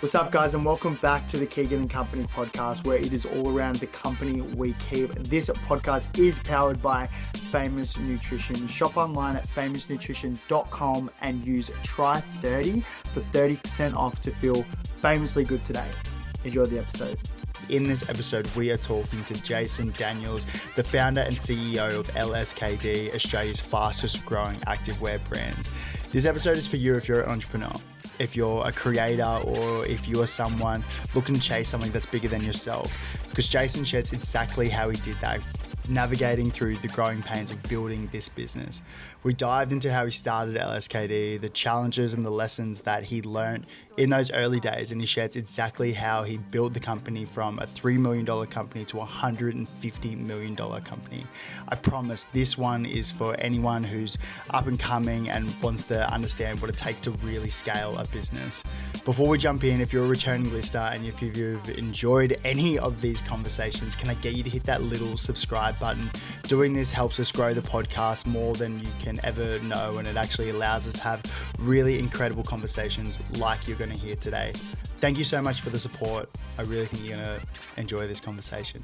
What's up, guys, and welcome back to the Keegan Company podcast, where it is all around the company we keep. This podcast is powered by Famous Nutrition. Shop online at famousnutrition.com and use TRY30 for 30% off to feel famously good today. Enjoy the episode. In this episode, we are talking to Jason Daniels, the founder and CEO of LSKD, Australia's fastest growing activewear brand. This episode is for you if you're an entrepreneur, if you're a creator, or if you are someone looking to chase something that's bigger than yourself, because Jason shares exactly how he did that, navigating through the growing pains of building this business. We dived into how he started LSKD, the challenges and the lessons that he learned in those early days, and he shares exactly how he built the company from a $3 million company to a $150 million company. I promise this one is for anyone who's up and coming and wants to understand what it takes to really scale a business. Before we jump in, if you're a returning listener and if you've enjoyed any of these conversations, can I get you to hit that little subscribe button? Doing this helps us grow the podcast more than you can ever know, and it actually allows us to have really incredible conversations like you're going to hear today. Thank you so much for the support. I really think you're going to enjoy this conversation.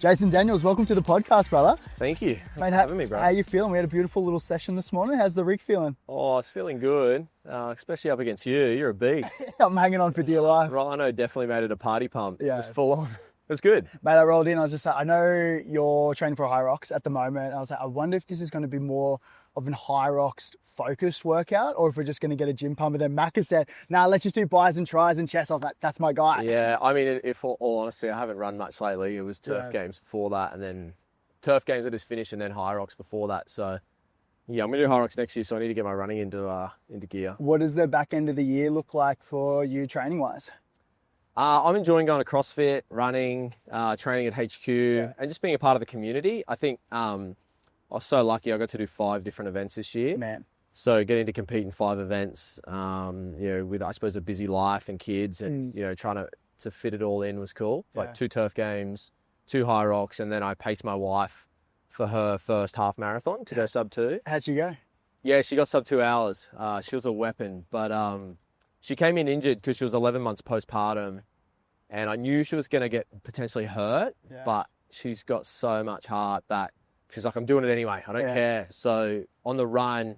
Jason Daniels, welcome to the podcast, brother. Thank you. Thanks for having me, bro. How you feeling? We had a beautiful little session this morning. How's the rig feeling? Oh, it's feeling good, especially up against you. You're a beast. I'm hanging on for dear life. Rhino definitely made it a party pump. Yeah. It was full on. It was good. Mate, I rolled in. I was just like, I know you're training for HYROX at the moment. I was like, I wonder if this is going to be more of an HYROX focused workout, or if we're just going to get a gym pump. And then Macca said, nah, let's just do bis and tries and chest. I was like, that's my guy. Yeah, I mean, if all honesty, I haven't run much lately. It was turf games before that, and then turf games that is finished, and then HYROX before that. So yeah, I'm going to do HYROX next year, so I need to get my running into gear. What does the back end of the year look like for you training wise? I'm enjoying going to CrossFit, running, training at HQ, and just being a part of the community. I think I was so lucky I got to do 5 different events this year. Man. So getting to compete in 5 events, with, I suppose, a busy life and kids and, trying to fit it all in was cool. Like 2 turf games, 2 HYROX, and then I paced my wife for her first half marathon to go sub 2. How'd she go? Yeah, she got sub 2 hours. She was a weapon, but she came in injured because she was 11 months postpartum, and I knew she was going to get potentially hurt, but she's got so much heart that she's like, I'm doing it anyway. I don't care. So on the run,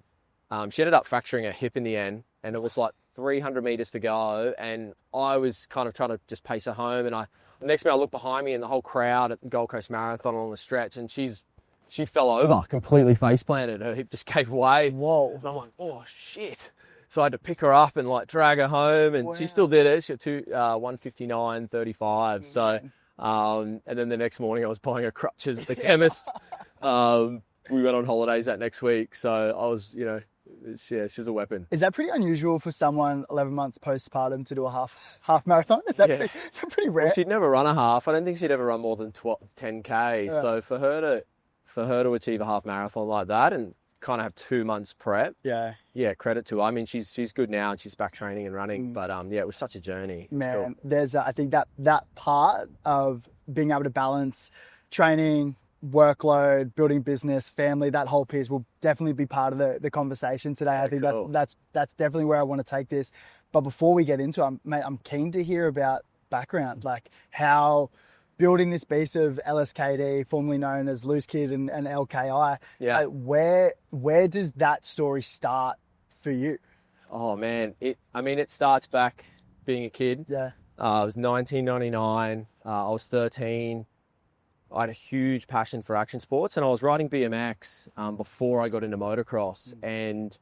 she ended up fracturing her hip in the end, and it was like 300 meters to go, and I was kind of trying to just pace her home, and the next minute I looked behind me and the whole crowd at the Gold Coast Marathon on the stretch, and she fell over, completely face planted. Her hip just gave way. Whoa. And I'm like, oh shit. So I had to pick her up and like drag her home, and she still did it. She got 1:59:35. So, and then the next morning I was buying her crutches at the chemist. We went on holidays that next week. So I was, she's a weapon. Is that pretty unusual for someone 11 months postpartum to do a half marathon? Is that pretty rare? Well, she'd never run a half. I don't think she'd ever run more than 10K. Yeah. So for her to achieve a half marathon like that and kind of have 2 months prep. Yeah, credit to her. I mean, she's good now and she's back training and running, but it was such a journey. Man, there's I think that part of being able to balance training, workload, building business, family, that whole piece will definitely be part of the conversation today. I think that's definitely where I want to take this. But before we get into it, I'm keen to hear about background, like how building this beast of LSKD, formerly known as Loose Kid and LKI. Yeah. Where does that story start for you? Oh man, it starts back being a kid. Yeah. It was 1999. I was 13. I had a huge passion for action sports, and I was riding BMX before I got into motocross. And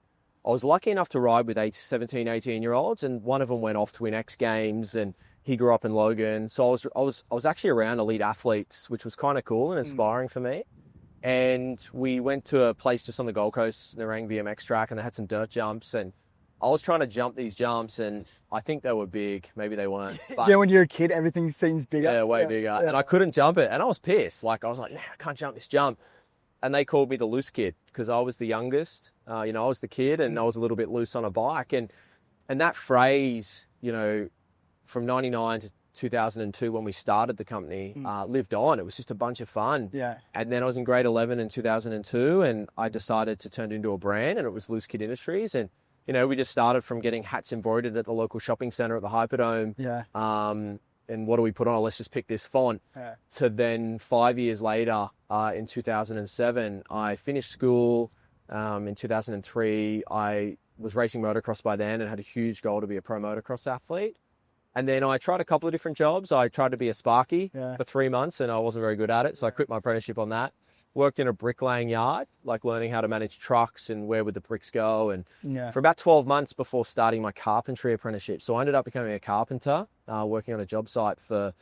I was lucky enough to ride with 17, 18-year-olds, and one of them went off to win X Games, and he grew up in Logan. So I was actually around elite athletes, which was kind of cool and inspiring for me. And we went to a place just on the Gold Coast, the Nerang BMX track, and they had some dirt jumps, and I was trying to jump these jumps, and I think they were big. Maybe they weren't. But when you're a kid, everything seems bigger. Yeah, way bigger. Yeah. And I couldn't jump it, and I was pissed. Like, I was like, nah, I can't jump this jump. And they called me the loose kid because I was the youngest. I was the kid, and I was a little bit loose on a bike. And that phrase, from 99 to 2002 when we started the company, lived on. It was just a bunch of fun. Yeah. And then I was in grade 11 in 2002, and I decided to turn it into a brand, and it was Loose Kid Industries. And you know, we just started from getting hats embroidered at the local shopping centre at the Hyperdome. Yeah. And what do we put on? Let's just pick this font. Yeah. So then 5 years later, in 2007, I finished school. In 2003, I was racing motocross by then and had a huge goal to be a pro motocross athlete. And then I tried a couple of different jobs. I tried to be a sparky for 3 months and I wasn't very good at it. So I quit my apprenticeship on that. Worked in a bricklaying yard, like learning how to manage trucks and where would the bricks go. And for about 12 months before starting my carpentry apprenticeship. So I ended up becoming a carpenter, working on a job site for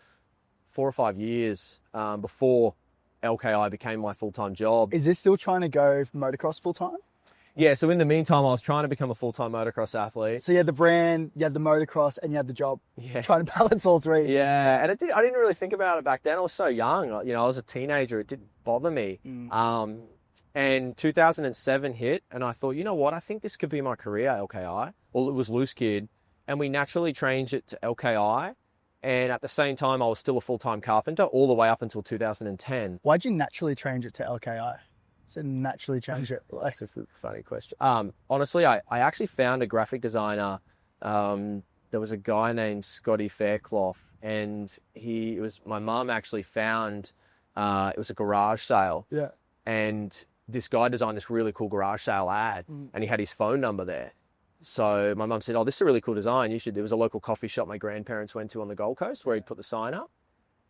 4 or 5 years before LKI became my full-time job. Is this still trying to go motocross full-time? Yeah, so in the meantime, I was trying to become a full-time motocross athlete. So you had the brand, you had the motocross, and you had the job. Yeah. Trying to balance all three. Yeah, and I didn't really think about it back then. I was so young. You know, I was a teenager. It didn't bother me. And 2007 hit, and I thought, you know what? I think this could be my career, LKI. Well, it was Loose Kid, and we naturally changed it to LKI. And at the same time, I was still a full-time carpenter all the way up until 2010. Why'd you naturally change it to LKI? So naturally change it. That's a funny question. Honestly, I actually found a graphic designer. There was a guy named Scotty Faircloth, and my mum actually found, it was a garage sale. Yeah. And this guy designed this really cool garage sale ad, and he had his phone number there. So my mum said, oh, this is a really cool design. There was a local coffee shop my grandparents went to on the Gold Coast where he'd put the sign up.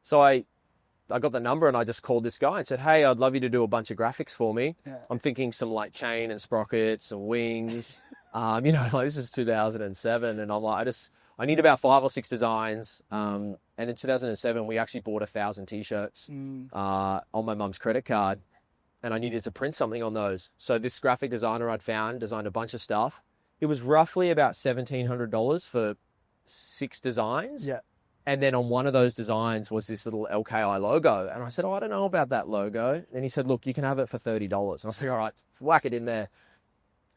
So I got the number and I just called this guy and said, hey, I'd love you to do a bunch of graphics for me. Yeah. I'm thinking some like chain and sprockets and wings. You know, like this is 2007. And I'm like, I need about 5 or 6 designs. And in 2007, we actually bought 1,000 t-shirts on my mum's credit card. And I needed to print something on those. So this graphic designer I'd found designed a bunch of stuff. It was roughly about $1,700 for 6 designs. Yeah. And then on one of those designs was this little LKI logo. And I said, oh, I don't know about that logo. And he said, look, you can have it for $30. And I was like, all right, whack it in there.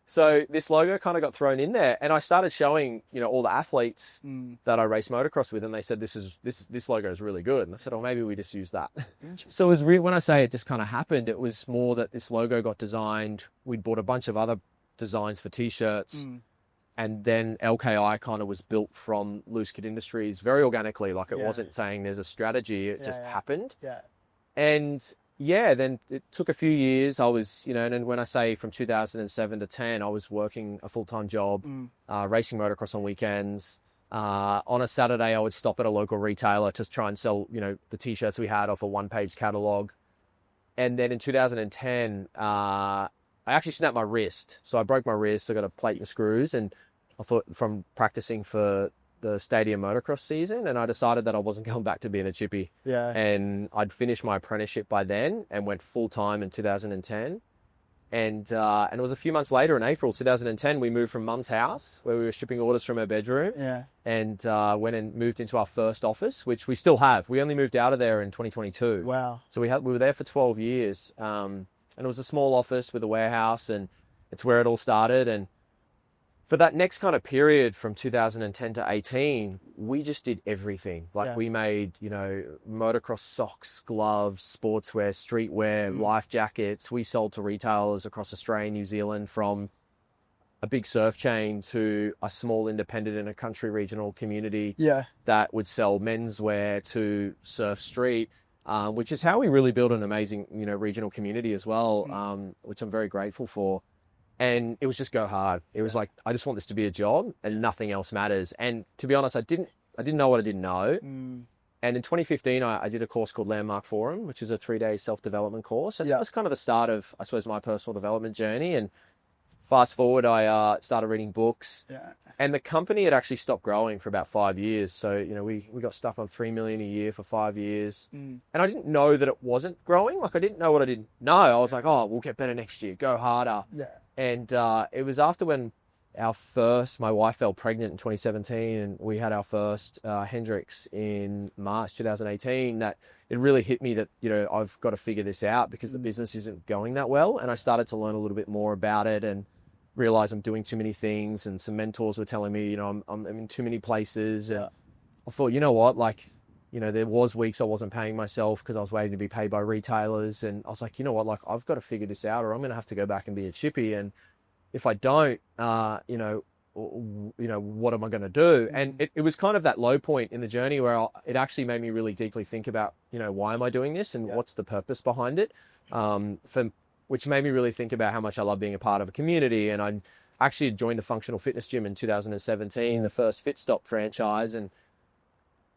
So this logo kind of got thrown in there. And I started showing, you know, all the athletes that I race motocross with. And they said, this logo is really good. And I said, oh, maybe we just use that. So it was when I say it just kind of happened, it was more that this logo got designed. We'd bought a bunch of other designs for t-shirts. And then LKI kind of was built from Loose Kid Industries very organically. Like it wasn't saying there's a strategy. It just happened. Yeah. And yeah, then it took a few years. I was, you know, and when I say from 2007 to 10, I was working a full-time job, racing motocross on weekends. On a Saturday, I would stop at a local retailer to try and sell, you know, the t-shirts we had off a one-page catalog. And then in 2010, I actually snapped my wrist. So I broke my wrist. I got a plate and screws. And I thought from practicing for the stadium motocross season, and I decided that I wasn't going back to being a chippy. Yeah. And I'd finished my apprenticeship by then and went full-time in 2010. And it was a few months later in April 2010, we moved from Mum's house where we were shipping orders from her bedroom. Yeah. And went and moved into our first office, which we still have. We only moved out of there in 2022. Wow. So we were there for 12 years. And it was a small office with a warehouse, and it's where it all started. And for that next kind of period from 2010 to 18, we just did everything. Like we made, you know, motocross socks, gloves, sportswear, streetwear, life jackets. We sold to retailers across Australia and New Zealand, from a big surf chain to a small independent in a country regional community that would sell menswear to surf street. Which is how we really built an amazing, you know, regional community as well, which I'm very grateful for. And it was just go hard. It was like, I just want this to be a job and nothing else matters. And to be honest, I didn't know what I didn't know. And in 2015, I did a course called Landmark Forum, which is a 3-day self-development course. And that was kind of the start of, I suppose, my personal development journey. And fast forward, I started reading books. Yeah. And the company had actually stopped growing for about 5 years. So, you know, we got stuck on $3 million a year for 5 years. And I didn't know that it wasn't growing. Like, I didn't know what I didn't know. I was like, oh, we'll get better next year. Go harder. Yeah. And it was after when my wife fell pregnant in 2017, and we had our first HYROX in March 2018, that it really hit me that, you know, I've got to figure this out because the business isn't going that well. And I started to learn a little bit more about it and realize I'm doing too many things, and some mentors were telling me, you know, I'm in too many places. And I thought, you know what, like, you know, there was weeks I wasn't paying myself because I was waiting to be paid by retailers. And I was like, you know what, like, I've got to figure this out, or I'm going to have to go back and be a chippy. And if I don't, what am I going to do? And it was kind of that low point in the journey where it actually made me really deeply think about, why am I doing this and what's the purpose behind it? Which made me really think about how much I love being a part of a community. And I actually joined a functional fitness gym in 2017, the first Fit Stop franchise. And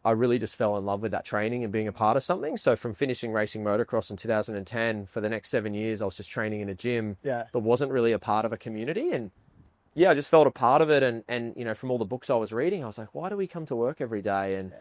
I really just fell in love with that training and being a part of something. So from finishing racing motocross in 2010, for the next 7 years, I was just training in a gym, but wasn't really a part of a community. And I just felt a part of it. And from all the books I was reading, I was like, why do we come to work every day? And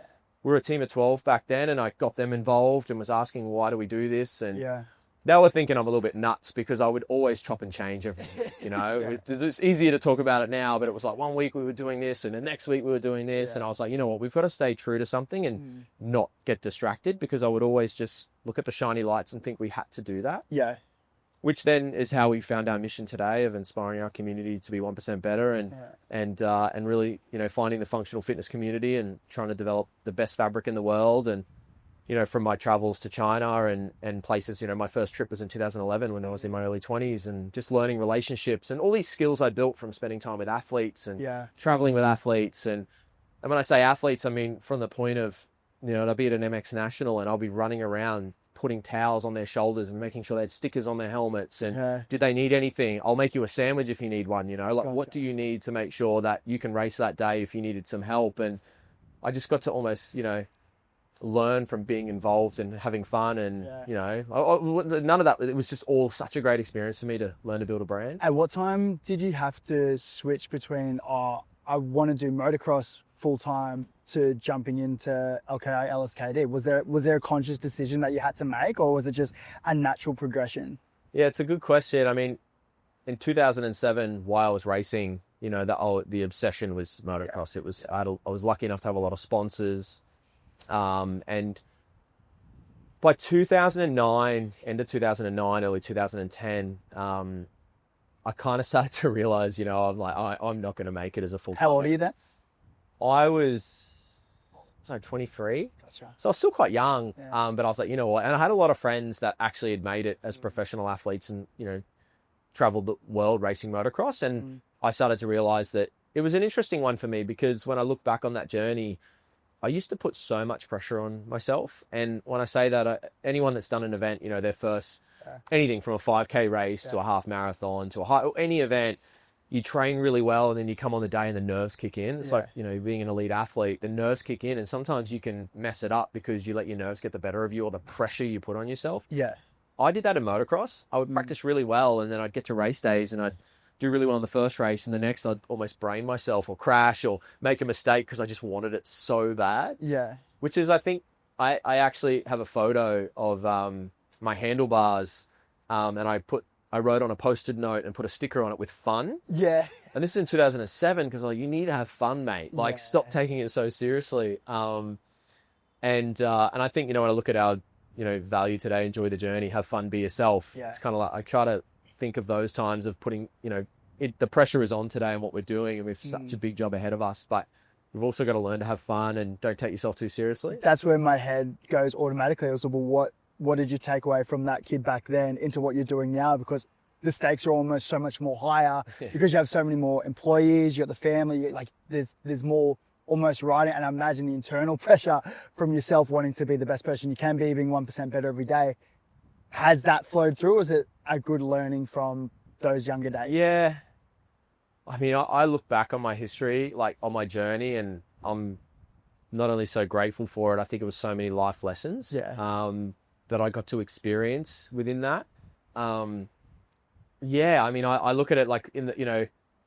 we were a team of 12 back then, and I got them involved and was asking, why do we do this? And they were thinking I'm a little bit nuts because I would always chop and change everything, It's easier to talk about it now, but it was like 1 week we were doing this and the next week we were doing this. And I was like, you know what, we've got to stay true to something and not get distracted, because I would always just look at the shiny lights and think we had to do that. Yeah. Which then is how we found our mission today of inspiring our community to be 1% better and really, finding the functional fitness community and trying to develop the best fabric in the world. And from my travels to China and places, my first trip was in 2011 when I was in my early 20s, and just learning relationships and all these skills I built from spending time with athletes and traveling with athletes. And when I say athletes, I mean from the point of, I'll be at an MX National and I'll be running around putting towels on their shoulders and making sure they had stickers on their helmets. And did they need anything? I'll make you a sandwich if you need one, what do you need to make sure that you can race that day if you needed some help? And I just got to almost, learn from being involved and having fun. And, none of that, it was just all such a great experience for me to learn to build a brand. At what time did you have to switch between, I want to do motocross full time to jumping into LSKD? Was there a conscious decision that you had to make, or was it just a natural progression? Yeah, it's a good question. I mean, in 2007, while I was racing, the obsession was motocross. It was, I was lucky enough to have a lot of sponsors. And by 2009, end of 2009, early 2010, I kind of started to realize, I'm like, I'm not going to make it as a full-time. How old are you then? I was 23. Gotcha. So I was still quite young. But I was like, you know what? And I had a lot of friends that actually had made it as professional athletes and, traveled the world racing motocross. And I started to realize that it was an interesting one for me, because when I look back on that journey, I used to put so much pressure on myself. And when I say that, anyone that's done an event, their first, anything from a 5K race to a half marathon to any event, you train really well, and then you come on the day and the nerves kick in. It's like, being an elite athlete, the nerves kick in, and sometimes you can mess it up because you let your nerves get the better of you, or the pressure you put on yourself. Yeah. I did that in motocross. I would practice really well, and then I'd get to race days and I'd do really well in the first race, and the next I'd almost brain myself or crash or make a mistake because I just wanted it so bad. Yeah. Which is, I think, I actually have a photo of my handlebars, and I wrote on a Post-it note and put a sticker on it with fun. Yeah. And this is in 2007, because you need to have fun, mate. Stop taking it so seriously. And I think, when I look at our, value today, enjoy the journey, have fun, be yourself. Yeah. It's kind of like, I try to think of those times of putting, the pressure is on today and what we're doing, and we have such a big job ahead of us, but you've also got to learn to have fun and don't take yourself too seriously. That's where my head goes automatically. Also, well, what did you take away from that kid back then into what you're doing now? Because the stakes are almost so much more higher because you have so many more employees, you got the family, there's more almost riding. And I imagine the internal pressure from yourself wanting to be the best person you can be, being 1% better every day. Has that flowed through? Or is it a good learning from those younger days? Yeah. I mean, I look back on my history, on my journey, and I'm not only so grateful for it, I think it was so many life lessons that I got to experience within that. I mean, I look at it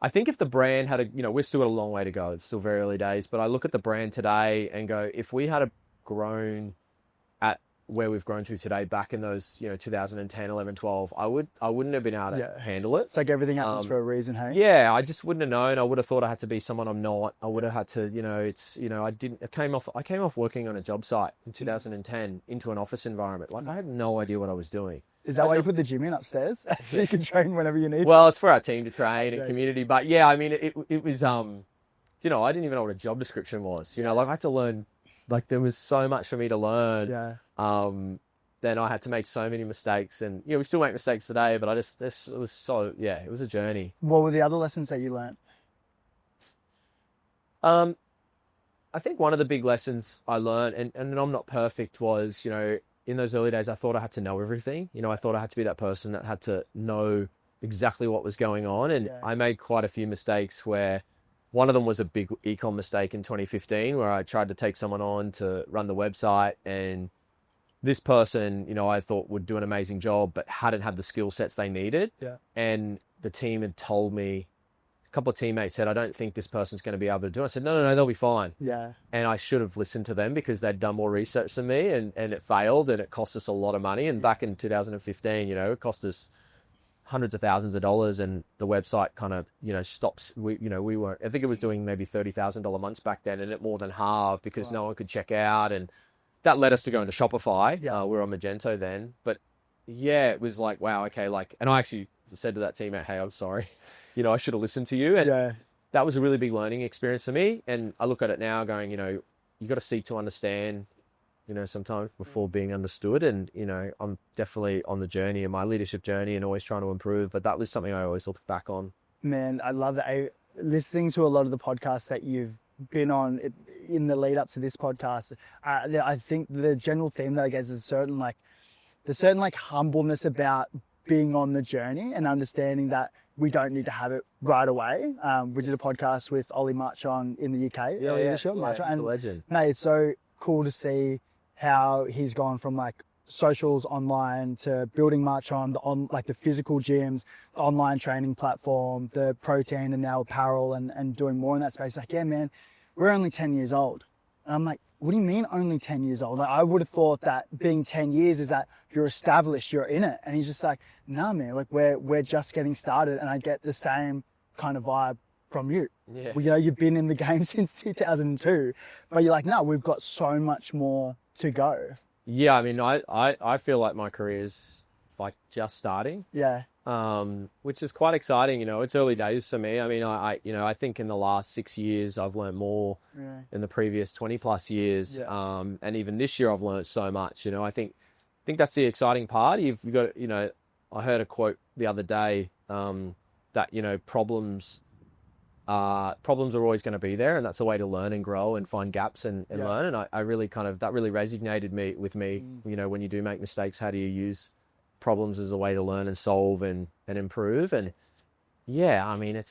I think if the brand had we're still got a long way to go. It's still very early days, but I look at the brand today and go, if we had grown at where we've grown to today back in those, 2010, 11, 12, I wouldn't have been able to handle it. It's like everything happens for a reason, hey? Yeah, I just wouldn't have known. I would have thought I had to be someone I'm not. I would have had to, I came off working on a job site in 2010 into an office environment. I had no idea what I didn't know. Is that why you put the gym in upstairs? So you can train whenever you need to? Well, it's for our team to train and community. But yeah, I mean, it was, I didn't even know what a job description was. I had to learn, there was so much for me to learn. Yeah. then I had to make so many mistakes, and we still make mistakes today, but it was a journey. What were the other lessons that you learned? I think one of the big lessons I learned, and I'm not perfect, was, in those early days, I thought I had to know everything. I thought I had to be that person that had to know exactly what was going on. And I made quite a few mistakes, where one of them was a big ecom mistake in 2015, where I tried to take someone on to run the website, and this person, I thought would do an amazing job, but hadn't had the skill sets they needed. Yeah. And the team had told me, a couple of teammates said, I don't think this person's going to be able to do it. I said, no, they'll be fine. Yeah. And I should have listened to them, because they'd done more research than me, and it failed, and it cost us a lot of money. And back in 2015, it cost us hundreds of thousands of dollars, and the website kind of, stops. We weren't, I think it was doing maybe $30,000 months back then, and it more than halved, because no one could check out. And that led us to go into Shopify. Yeah. We were on Magento then, but yeah, it was like, wow, okay. And I actually said to that teammate, hey, I'm sorry. I should have listened to you. And that was a really big learning experience for me. And I look at it now going, you got to seek to understand, sometimes before being understood. And, I'm definitely on the journey, and my leadership journey, and always trying to improve. But that was something I always look back on. Man, I love that. Listening to a lot of the podcasts that you've been on in the lead up to this podcast, I think the general theme that I guess is there's certain humbleness about being on the journey, and understanding that we don't need to have it right away. We did a podcast with Ollie Marchon in the UK earlier this year. And the legend. Mate, it's so cool to see how he's gone from socials online to building Marchon, the physical gyms, the online training platform, the protein, and now apparel, and doing more in that space. Yeah, man, we're only 10 years old. And I'm like, what do you mean only 10 years old? I would have thought that being 10 years is that you're established, you're in it. And he's just like, nah, man, we're just getting started. And I get the same kind of vibe from you. Yeah. Well, you've been in the game since 2002, but you're like, no, we've got so much more to go. Yeah, I mean, I feel like my career's just starting. Yeah. Which is quite exciting. It's early days for me. I mean, I think in the last 6 years, I've learned more in the previous 20 plus years. Yeah. And even this year, I've learned so much. I think that's the exciting part. You've got, I heard a quote the other day, that, problems are always going to be there, and that's a way to learn and grow and find gaps and learn. And I really that really resonated with me. When you do make mistakes, how do you use problems as a way to learn and solve and improve? And yeah, I mean, I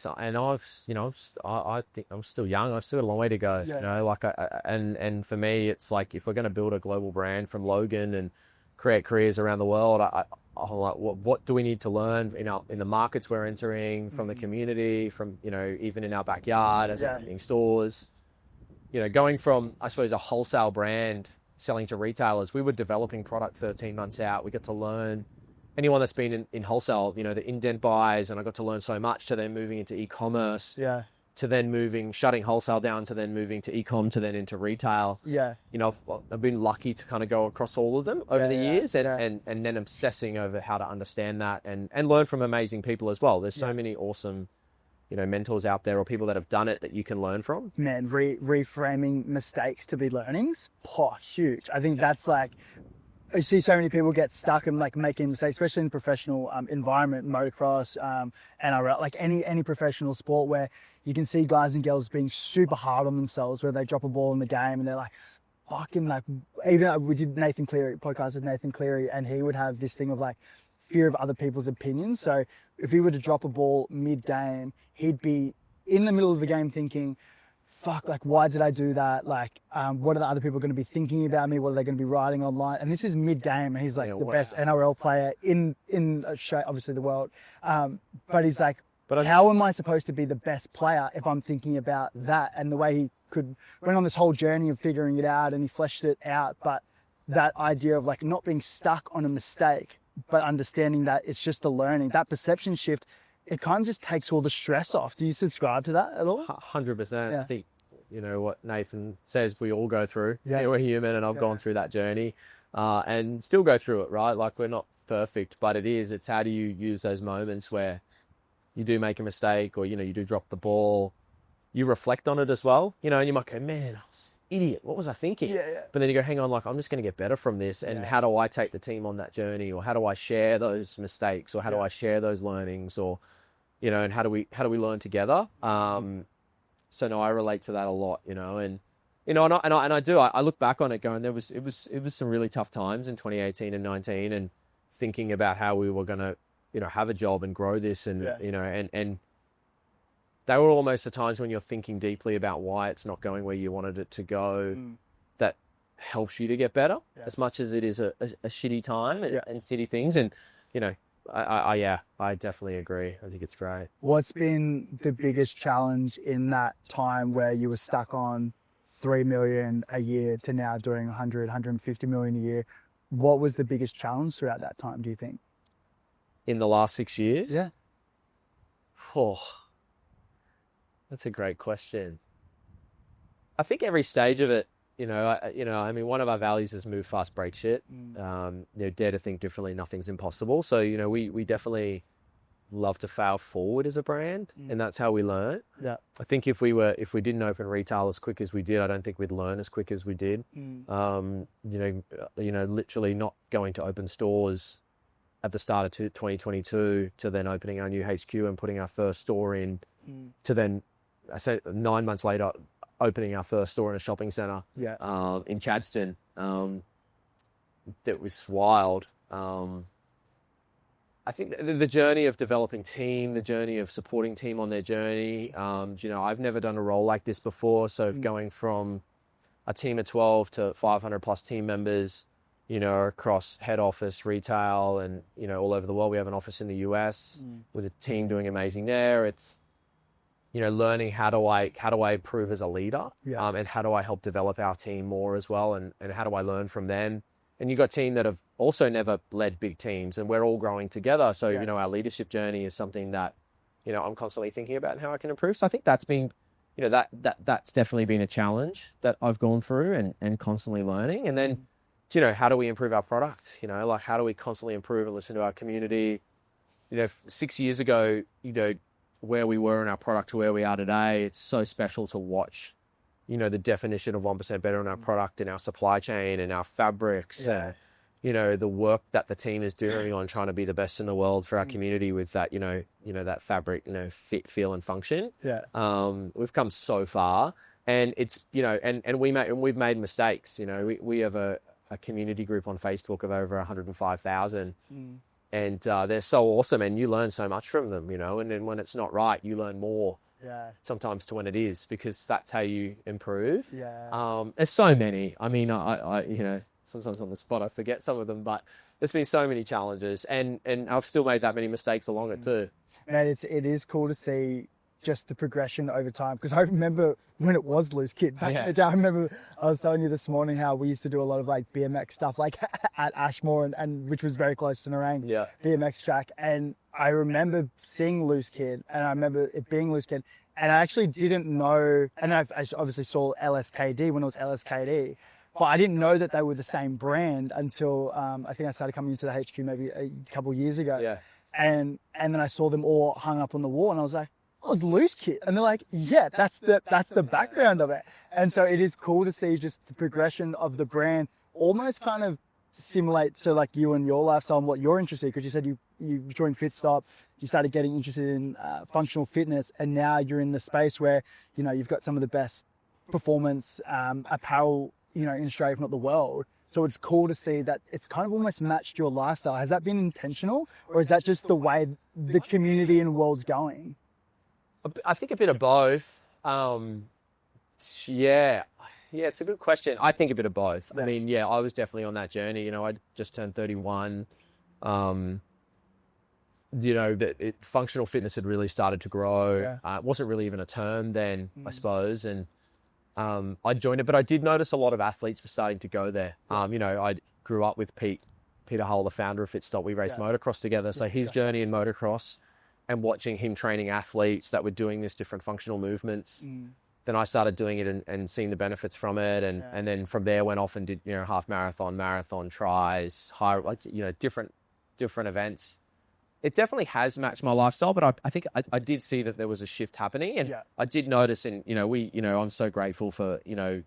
think I'm still young. I've still got a long way to go. And for me, it's like, if we're going to build a global brand from Logan and create careers around the world, I'm like, what do we need to learn in the markets we're entering, from the community, from even in our backyard as opening stores, going from, I suppose, a wholesale brand selling to retailers. We were developing product 13 months out. We got to learn. Anyone that's been in wholesale, the indent buys, and I got to learn so much, to then moving into e-commerce, to then shutting wholesale down, to then moving to e-com, to then into retail. Yeah. I've been lucky to kind of go across all of them over the years, and then obsessing over how to understand that and learn from amazing people as well. There's so many awesome, mentors out there, or people that have done it, that you can learn from. Man, reframing mistakes to be learnings, huge. I think that's I see so many people get stuck in making mistakes, especially in the professional environment, motocross, NRL, any professional sport, where you can see guys and girls being super hard on themselves, where they drop a ball in the game and they're even we did podcast with Nathan Cleary, and he would have this thing of fear of other people's opinions. So if he were to drop a ball mid-game, he'd be in the middle of the game thinking, fuck, why did I do that? What are the other people going to be thinking about me? What are they going to be writing online? And this is mid-game, and he's best NRL player in obviously the world. But he's how am I supposed to be the best player if I'm thinking about that? And the way he went on this whole journey of figuring it out, and he fleshed it out. But that idea of not being stuck on a mistake, but understanding that it's just a learning, that perception shift, it kind of just takes all the stress off. Do you subscribe to that at all? 100%. Yeah. I think, what Nathan says, we all go through. Yeah. We're human, and I've gone through that journey and still go through it, right? We're not perfect, but it's how do you use those moments where you do make a mistake, or, you do drop the ball, you reflect on it as well, and you might go, man, idiot. What was I thinking? Yeah. But then you go, hang on, like, I'm just going to get better from this. And how do I take the team on that journey? Or how do I share those mistakes? Or how do I share those learnings? Or, you know, and how do we learn together? So no, I relate to that a lot, you know, and, you know, and I do, I look back on it going, it was some really tough times in 2018 and 19 and thinking about how we were going to, you know, have a job and grow this and, you know, and they were almost the times when you're thinking deeply about why it's not going where you wanted it to go, that helps you to get better as much as it is a shitty time and shitty things. And, you know, I definitely agree. I think it's great. What's been the biggest challenge in that time where you were stuck on 3 million a year to now doing 150 million a year? What was the biggest challenge throughout that time, do you think? In the last 6 years? Yeah. Oh, that's a great question. I think every stage of it, you know, I mean, one of our values is move fast, break shit. You know, dare to think differently, nothing's impossible. So, you know, we definitely love to fail forward as a brand, and that's how we learn. Yeah. I think if we didn't open retail as quick as we did, I don't think we'd learn as quick as we did. You know, literally not going to open stores at the start of 2022 to then opening our new HQ and putting our first store in, to then, I say 9 months later, opening our first store in a shopping centre in Chadstone. That was wild. I think the journey of developing team, the journey of supporting team on their journey, you know, I've never done a role like this before. So going from a team of 12 to 500 plus team members, you know, across head office, retail, and, you know, all over the world. We have an office in the US with a team doing amazing there. It's, you know, learning how do I improve as a leader, and how do I help develop our team more as well, and how do I learn from them? And you've got team that have also never led big teams, and we're all growing together. So, you know, our leadership journey is something that, you know, I'm constantly thinking about and how I can improve. So I think that's been, you know, that's definitely been a challenge that I've gone through and constantly learning. And then, you know, how do we improve our product? You know, like, how do we constantly improve and listen to our community? You know, 6 years ago, you know, where we were in our product to where we are today, it's so special to watch, you know, the definition of 1% better in our product and our supply chain and our fabrics, you know, the work that the team is doing on trying to be the best in the world for our community with that, you know, that fabric, you know, fit, feel and function. We've come so far, and it's, you know, and we've made mistakes. You know, we have a community group on Facebook of over 105,000. And they're so awesome, and you learn so much from them, you know, and then when it's not right, you learn more sometimes to when it is, because that's how you improve. There's so many. I mean, I you know, sometimes on the spot I forget some of them, but there's been so many challenges, and I've still made that many mistakes along it too. Man, it is cool to see just the progression over time, because I remember when it was Loose Kid back in the day. I remember I was telling you this morning how we used to do a lot of like BMX stuff like at Ashmore, and which was very close to Nerang BMX track, and I remember seeing Loose Kid, and I remember it being Loose Kid, and I actually didn't know, and I obviously saw LSKD when it was LSKD, but I didn't know that they were the same brand until I think I started coming into the HQ maybe a couple of years ago. And then I saw them all hung up on the wall, and I was like, oh, Loose Kid. And they're like, yeah, that's the background of it. And so it is cool to see just the progression of the brand almost kind of simulate to like you and your lifestyle and what you're interested in, because you said you joined FitStop, you started getting interested in functional fitness, and now you're in the space where, you know, you've got some of the best performance apparel, you know, in Australia, if not the world. So it's cool to see that it's kind of almost matched your lifestyle. Has that been intentional, or is that just the way the community and world's going? I think a bit of both. Yeah, it's a good question. I think a bit of both. I mean, I was definitely on that journey. You know, I just turned 31. You know, functional fitness had really started to grow. It wasn't really even a term then, I suppose. And I joined it, but I did notice a lot of athletes were starting to go there. You know, I grew up with Peter Hull, the founder of FitStop. We raced motocross together. So his journey in motocross, and watching him training athletes that were doing this different functional movements. Then I started doing it and seeing the benefits from it. And then from there went off and did, you know, half marathon tries, you know, different events. It definitely has matched my lifestyle, but I think I did see that there was a shift happening. And I did notice, and, you know, I'm so grateful for, you know,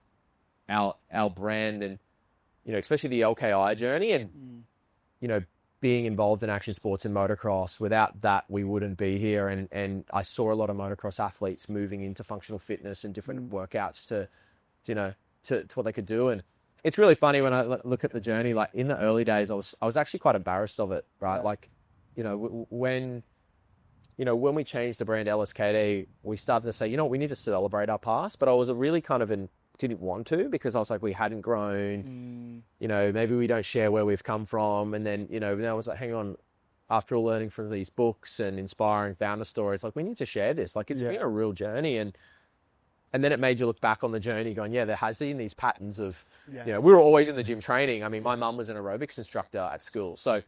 our brand and, you know, especially the LKI journey and, you know, being involved in action sports and motocross. Without that, we wouldn't be here. And I saw a lot of motocross athletes moving into functional fitness and different workouts to what they could do. And it's really funny when I look at the journey, like in the early days, I was actually quite embarrassed of it, right? Yeah. Like, you know, when we changed the brand LSKD, we started to say, you know, we need to celebrate our past, but I was really kind of didn't want to, because I was like, we hadn't grown, you know, maybe we don't share where we've come from. And then, you know, then I was like, hang on, after all learning from these books and inspiring founder stories, like we need to share this. Like it's been a real journey. And then it made you look back on the journey going, yeah, there has been these patterns of, you know, we were always in the gym training. I mean, my mum was an aerobics instructor at school. So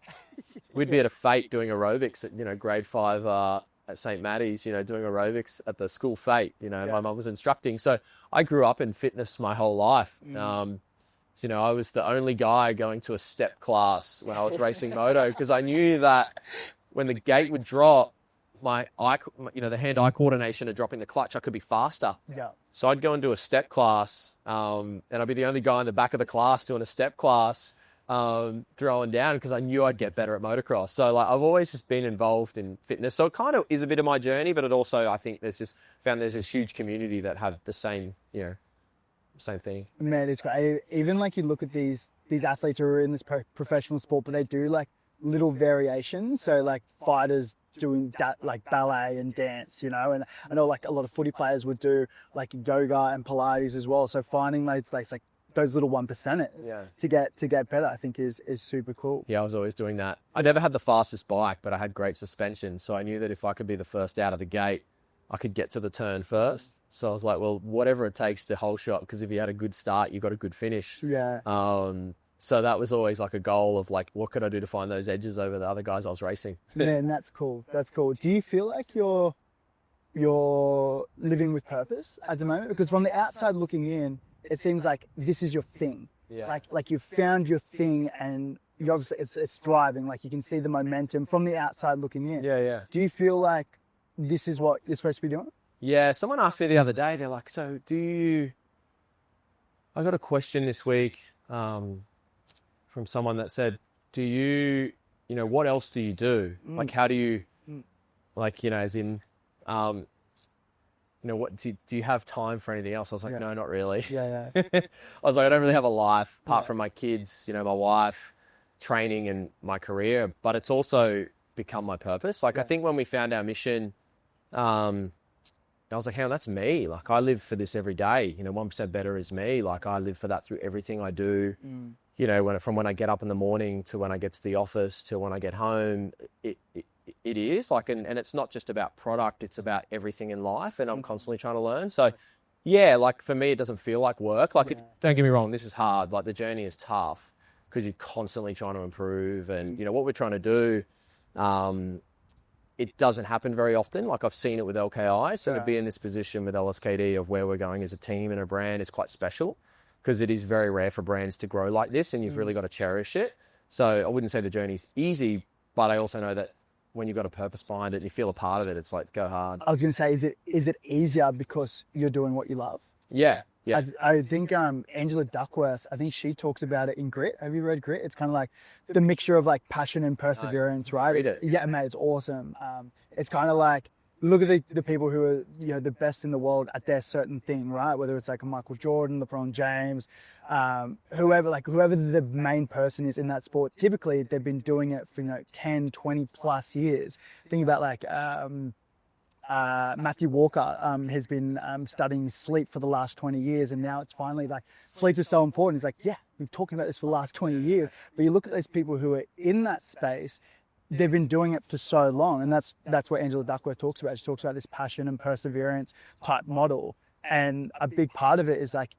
we'd be at a fete doing aerobics at, you know, grade 5, at St. Maddie's, you know, doing aerobics at the school fete, you know, my mum was instructing. So I grew up in fitness my whole life. So, you know, I was the only guy going to a step class when I was racing moto, because I knew that when the gate would drop, the hand-eye coordination of dropping the clutch, I could be faster. Yeah. So I'd go and do a step class, and I'd be the only guy in the back of the class doing a step class, throwing down, because I knew I'd get better at motocross. So like I've always just been involved in fitness. So it kind of is a bit of my journey, but it also, I think there's this huge community that have the same, you know, same thing. Man, it's great. Even like you look at these athletes who are in this professional sport, but they do like little variations. So like fighters doing that, like ballet and dance, you know, and I know like a lot of footy players would do like yoga and Pilates as well. So finding like those little 1%ers to get better, I think is super cool. Yeah, I was always doing that. I never had the fastest bike, but I had great suspension. So I knew that if I could be the first out of the gate, I could get to the turn first. So I was like, well, whatever it takes to whole shot, because if you had a good start, you got a good finish. Yeah. So that was always like a goal of like, what could I do to find those edges over the other guys I was racing? Man, that's cool. That's cool. Do you feel like you're living with purpose at the moment? Because from the outside looking in, it seems like this is your thing. Yeah. Like you've found your thing, and you obviously it's thriving. Like you can see the momentum from the outside looking in. Yeah, yeah. Do you feel like this is what you're supposed to be doing? Yeah. Someone asked me the other day. They're like, "So I got a question this week from someone that said, "Do you know, what else do you do? Like, how do you, like, you know, as in." You know, what do you have time for anything else? I was like, no, not really. Yeah. I was like, I don't really have a life apart from my kids, you know, my wife, training and my career, but it's also become my purpose. Like, I think when we found our mission, I was like, hey, that's me. Like, I live for this every day. You know, 1% better is me. Like, I live for that through everything I do. You know, from when I get up in the morning to when I get to the office to when I get home, it is like, and it's not just about product, it's about everything in life, and I'm constantly trying to learn. So yeah, like for me, it doesn't feel like work. Like, don't get me wrong, this is hard. Like the journey is tough because you're constantly trying to improve, and you know, what we're trying to do, it doesn't happen very often. Like I've seen it with LKI. So to be in this position with LSKD of where we're going as a team and a brand is quite special, because it is very rare for brands to grow like this, and you've really got to cherish it. So I wouldn't say the journey's easy, but I also know that when you've got a purpose behind it and you feel a part of it, it's like, go hard. I was going to say, is it easier because you're doing what you love? Yeah. I think Angela Duckworth, I think she talks about it in Grit. Have you read Grit? It's kind of like the mixture of like passion and perseverance, right? Read it. Yeah, mate, it's awesome. It's kind of like, look at the people who are, you know, the best in the world at their certain thing, right? Whether it's like a Michael Jordan, LeBron James, whoever the main person is in that sport, typically they've been doing it for, you know, 10, 20 plus years. Think about like Matthew Walker has been studying sleep for the last 20 years, and now it's finally like sleep is so important. He's like, yeah, we've been talking about this for the last 20 years. But you look at those people who are in that space, they've been doing it for so long, and that's what Angela Duckworth talks about. She talks about this passion and perseverance type model, and a big part of it is like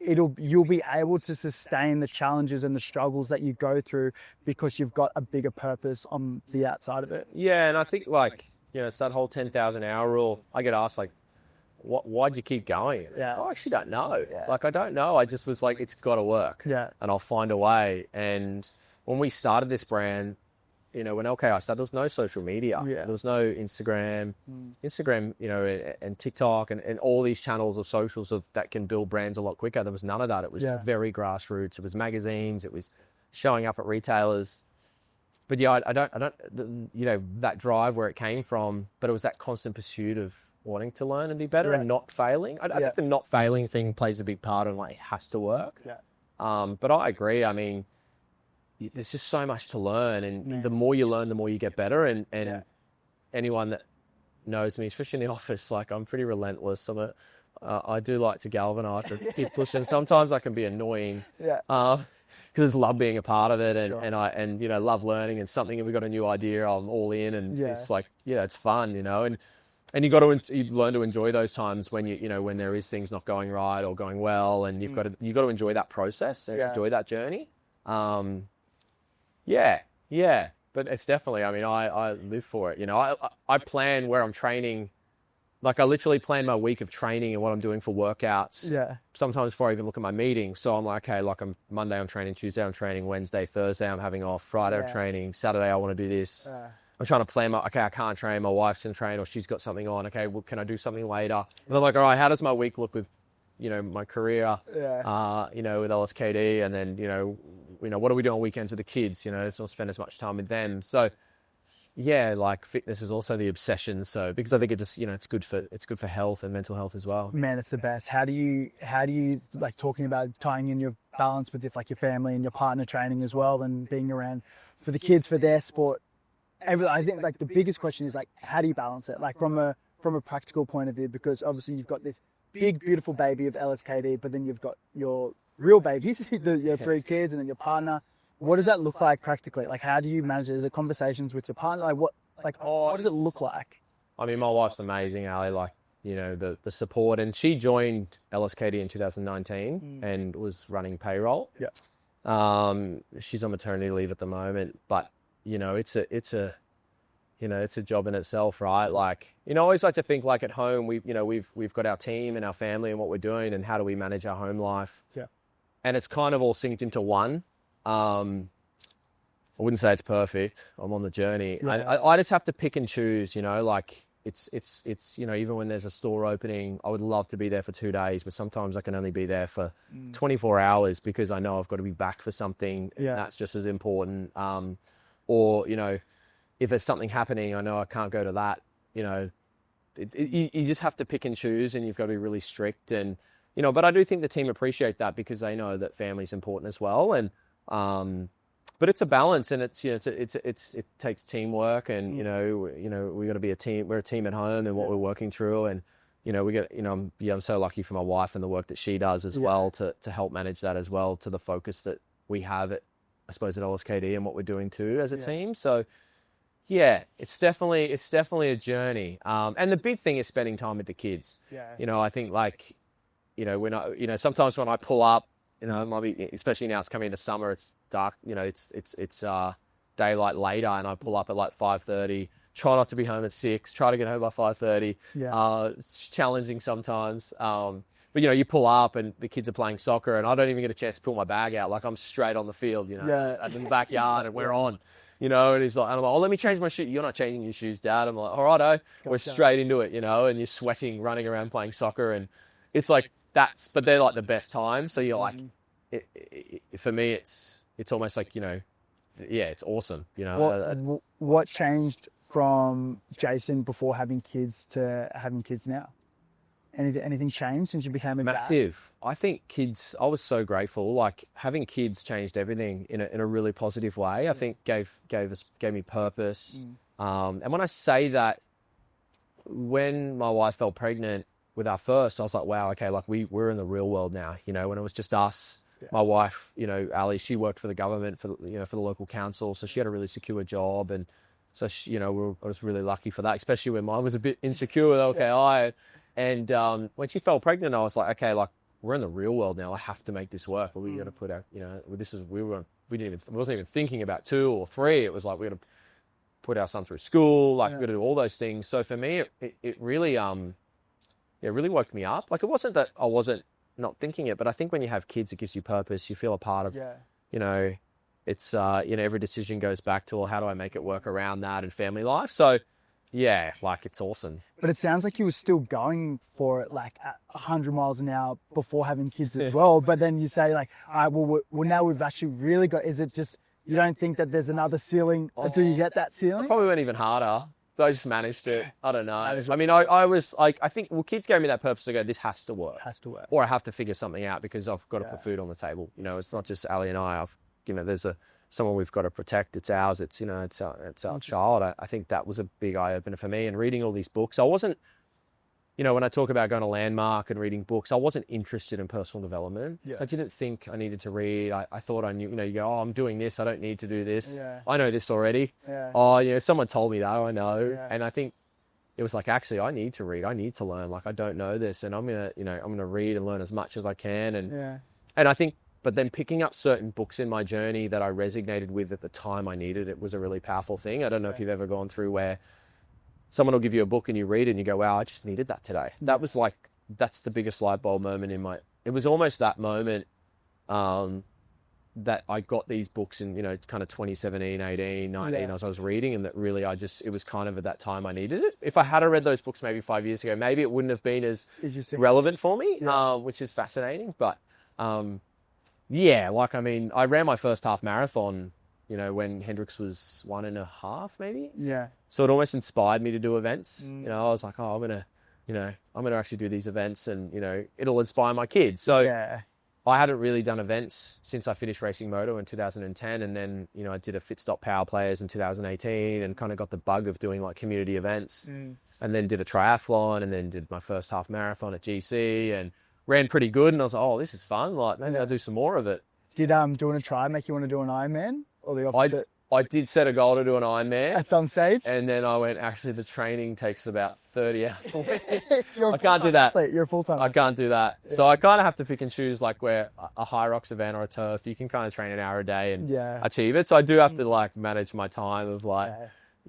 you'll be able to sustain the challenges and the struggles that you go through because you've got a bigger purpose on the outside of it. Yeah, and I think like, you know, it's that whole 10,000 hour rule. I get asked like, why'd you keep going? It's like, I actually don't know. Yeah. Like, I don't know. I just was like, it's got to work. Yeah. And I'll find a way. And when we started this brand, when LKI started, there was no social media. Yeah. There was no Instagram, and TikTok and all these channels of socials that can build brands a lot quicker. There was none of that. It was very grassroots. It was magazines. It was showing up at retailers. But yeah, I don't, that drive where it came from, but it was that constant pursuit of wanting to learn and be better and not failing. I think the not failing thing plays a big part in like, it has to work. Yeah. But I agree. I mean, there's just so much to learn, and the more you learn, the more you get better. And anyone that knows me, especially in the office, like I'm pretty relentless. I do like to galvanize and keep pushing. Sometimes I can be annoying. Because I just love being a part of it, and I love learning, and something, and we got a new idea, I'm all in, and it's like, it's fun, and you learn to enjoy those times when when there is things not going right or going well, and you've got to enjoy that process, enjoy that journey. But it's definitely, I mean, I live for it. I plan where I'm training. Like I literally plan my week of training and what I'm doing for workouts. Yeah. Sometimes before I even look at my meetings. So I'm like, okay, like Monday I'm training, Tuesday I'm training, Wednesday, Thursday I'm having off, Friday I'm training, Saturday I want to do this. I'm trying to plan I can't train, my wife's can train, or she's got something on. Okay, well, can I do something later? And I'm like, all right, how does my week look with, my career, with LSKD, and then, what do we do on weekends with the kids? So I'll spend as much time with them. So like fitness is also the obsession. So because I think it just, it's good for health and mental health as well. Man, it's the best. How do you like talking about tying in your balance with like your family and your partner training as well, and being around for the kids, for their sport? I think like the biggest question is like, how do you balance it? Like from a practical point of view, because obviously you've got this big, beautiful baby of LSKD, but then you've got your real babies, your 3 kids, and then your partner. What does that look like practically? Like, how do you manage it? Is it conversations with your partner? What does it look like? I mean, my wife's amazing, Ali. Like, the support, and she joined LSKD in 2019 and was running payroll. Yeah. She's on maternity leave at the moment, but it's a job in itself, right? Like, I always like to think like at home, we've got our team and our family and what we're doing, and how do we manage our home life? Yeah. And it's kind of all synced into one. I wouldn't say it's perfect. I'm on the journey. Yeah. I just have to pick and choose, like it's even when there's a store opening, I would love to be there for 2 days, but sometimes I can only be there for 24 hours because I know I've got to be back for something. Yeah. That's just as important. Or, if there's something happening, I know I can't go to that, you just have to pick and choose, and you've got to be really strict. And, but I do think the team appreciate that because they know that family's important as well. And, but it's a balance, and it's it takes teamwork, and we got to be a team. We're a team at home, and what we're working through, and I'm so lucky for my wife and the work that she does as well to help manage that as well, to the focus that we have at LSKD and what we're doing too as a team. So it's definitely a journey. And the big thing is spending time with the kids. Yeah. I think like when sometimes when I pull up, it might be, especially now it's coming into summer, it's dark, it's daylight later, and I pull up at like 5:30, try not to be home at 6, try to get home by 5:30. Yeah. It's challenging sometimes. But you pull up and the kids are playing soccer, and I don't even get a chance to pull my bag out. Like I'm straight on the field, in the backyard, and we're on, and he's like, and I'm like, oh, let me change my shoes. You're not changing your shoes, Dad. I'm like, all righto. We're straight into it, and you're sweating, running around playing soccer, and it's like, but they're like the best time. So you're like, for me, it's almost like, it's awesome. What changed from Jason before having kids to having kids now? Anything changed since you became a dad? Massive. I think kids, I was so grateful. Like having kids changed everything in a really positive way. I think gave me purpose. And when I say that, when my wife fell pregnant with our first, I was like, wow, okay, like we're in the real world now, when it was just us, my wife, Ali, she worked for the government for the local council. So she had a really secure job. And so she, I was really lucky for that, especially when mine was a bit insecure with LKI. And when she fell pregnant, I was like, okay, like we're in the real world now. I have to make this work. We got to put our, we wasn't even thinking about 2 or 3. It was like, we got to put our son through school. Like we got to do all those things. So for me, it really, it really woke me up. Like it wasn't that I wasn't not thinking it, but I think when you have kids, it gives you purpose. You feel a part of, it's, every decision goes back to, well, how do I make it work around that and family life? So yeah, like it's awesome. But it sounds like you were still going for it like at 100 miles an hour before having kids as well. But then you say like, all right, well, now we've actually really got, is it just, you don't think that there's another ceiling until you get that ceiling? I probably went even harder. But I just managed it. I don't know. I mean, I was like, I think, well, kids gave me that purpose to go, this has to work. Or I have to figure something out because I've got to put food on the table. It's not just Ali and I. There's someone we've got to protect. It's ours. It's our child. I think that was a big eye opener for me. And reading all these books, I wasn't, when I talk about going to Landmark and reading books, I wasn't interested in personal development. Yeah. I didn't think I needed to read. I thought I knew, you go, oh, I'm doing this. I don't need to do this. Yeah. I know this already. Yeah. Oh, someone told me that. I know. Yeah. And I think it was like, actually, I need to read. I need to learn. Like, I don't know this. And I'm going to read and learn as much as I can. And I think, but then picking up certain books in my journey that I resonated with at the time I needed it was a really powerful thing. I don't know if you've ever gone through where someone will give you a book and you read it and you go, wow, I just needed that today. That was like, that's the biggest light bulb moment it was almost that moment that I got these books in, kind of 2017, 18, 19, as I was reading, and that really it was kind of at that time I needed it. If I had read those books maybe 5 years ago, maybe it wouldn't have been as relevant for me, which is fascinating. But I ran my first half marathon when Hendrix was 1.5 maybe. Yeah. So it almost inspired me to do events. I was like, oh, I'm gonna actually do these events and, it'll inspire my kids. So I hadn't really done events since I finished racing moto in 2010. And then, I did a Fit Stop Power Players in 2018 and kind of got the bug of doing like community events and then did a triathlon and then did my first half marathon at GC and ran pretty good. And I was like, oh, this is fun. Like maybe I'll do some more of it. Did doing a try make you want to do an Ironman? Or the opposite? I did set a goal to do an Ironman. At some stage? And then I went, actually, the training takes about 30 hours a week. I can't do that. You're a full-time. I can't do that. Yeah. So I kind of have to pick and choose, like where a HYROX event or a turf, you can kind of train an hour a day and achieve it. So I do have to like manage my time of like,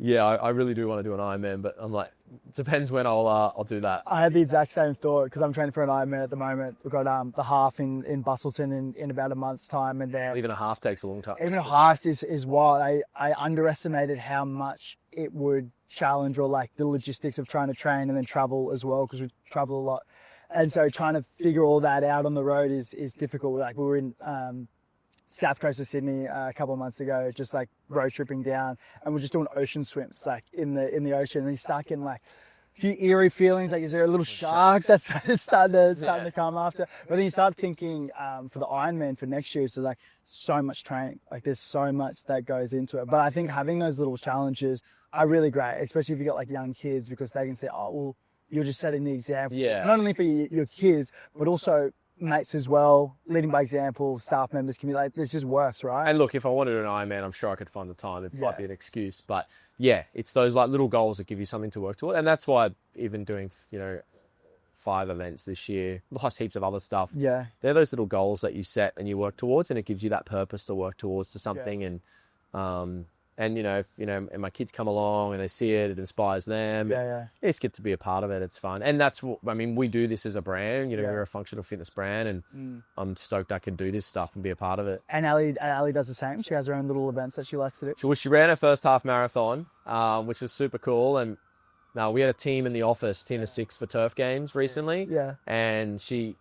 I really do want to do an Ironman, but I'm like, it depends when I'll do that. I had the exact same thought because I'm training for an Ironman at the moment. We've got the half in Bustleton in about a month's time, and even a half takes a long time. Even a half is wild. I underestimated how much it would challenge or like the logistics of trying to train and then travel as well because we travel a lot, and so trying to figure all that out on the road is difficult. Like we were in south coast of Sydney a couple of months ago, just like road tripping down, and we're just doing ocean swims like in the ocean, and you start getting like a few eerie feelings, like is there a little sharks that's starting to come after? But then you start thinking for the Ironman for next year, so like so much training, like there's so much that goes into it. But I think having those little challenges are really great, especially if you got like young kids, because they can say, oh well, you're just setting the example, not only for your kids, but also mates as well, leading by example, staff members can be like, this just works, right? And look, if I wanted an Ironman, I'm sure I could find the time. It might be an excuse, but it's those like little goals that give you something to work toward. And that's why even doing, 5 events this year, plus heaps of other stuff. Yeah. They're those little goals that you set and you work towards, and it gives you that purpose to work towards to something. Yeah. And and my kids come along and they see it, it inspires them. Yeah. It's good to be a part of it. It's fun. And that's what, we do this as a brand, we're a functional fitness brand, and I'm stoked I can do this stuff and be a part of it. And Ali does the same. She has her own little events that she likes to do. She ran her first half marathon, which was super cool. And we had a team in the office, team of 6 for turf games recently. Yeah. And she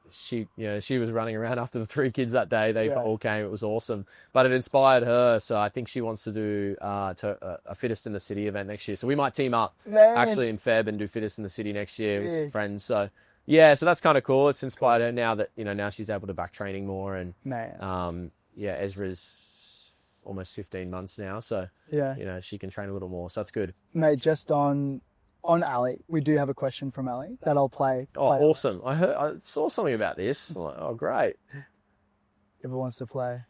was running around after the 3 kids that day. They all came. It was awesome. But it inspired her. So I think she wants to do a Fittest in the City event next year. So we might team up actually in Feb and do Fittest in the City next year with some friends. So so that's kind of cool. It's inspired her now that, now she's able to back training more. And Ezra's almost 15 months now. So, she can train a little more. So that's good. Mate, just on Ali, we do have a question from Ali that I'll play. Oh, awesome. I saw something about this. I'm like, oh, great. Whoever wants to play.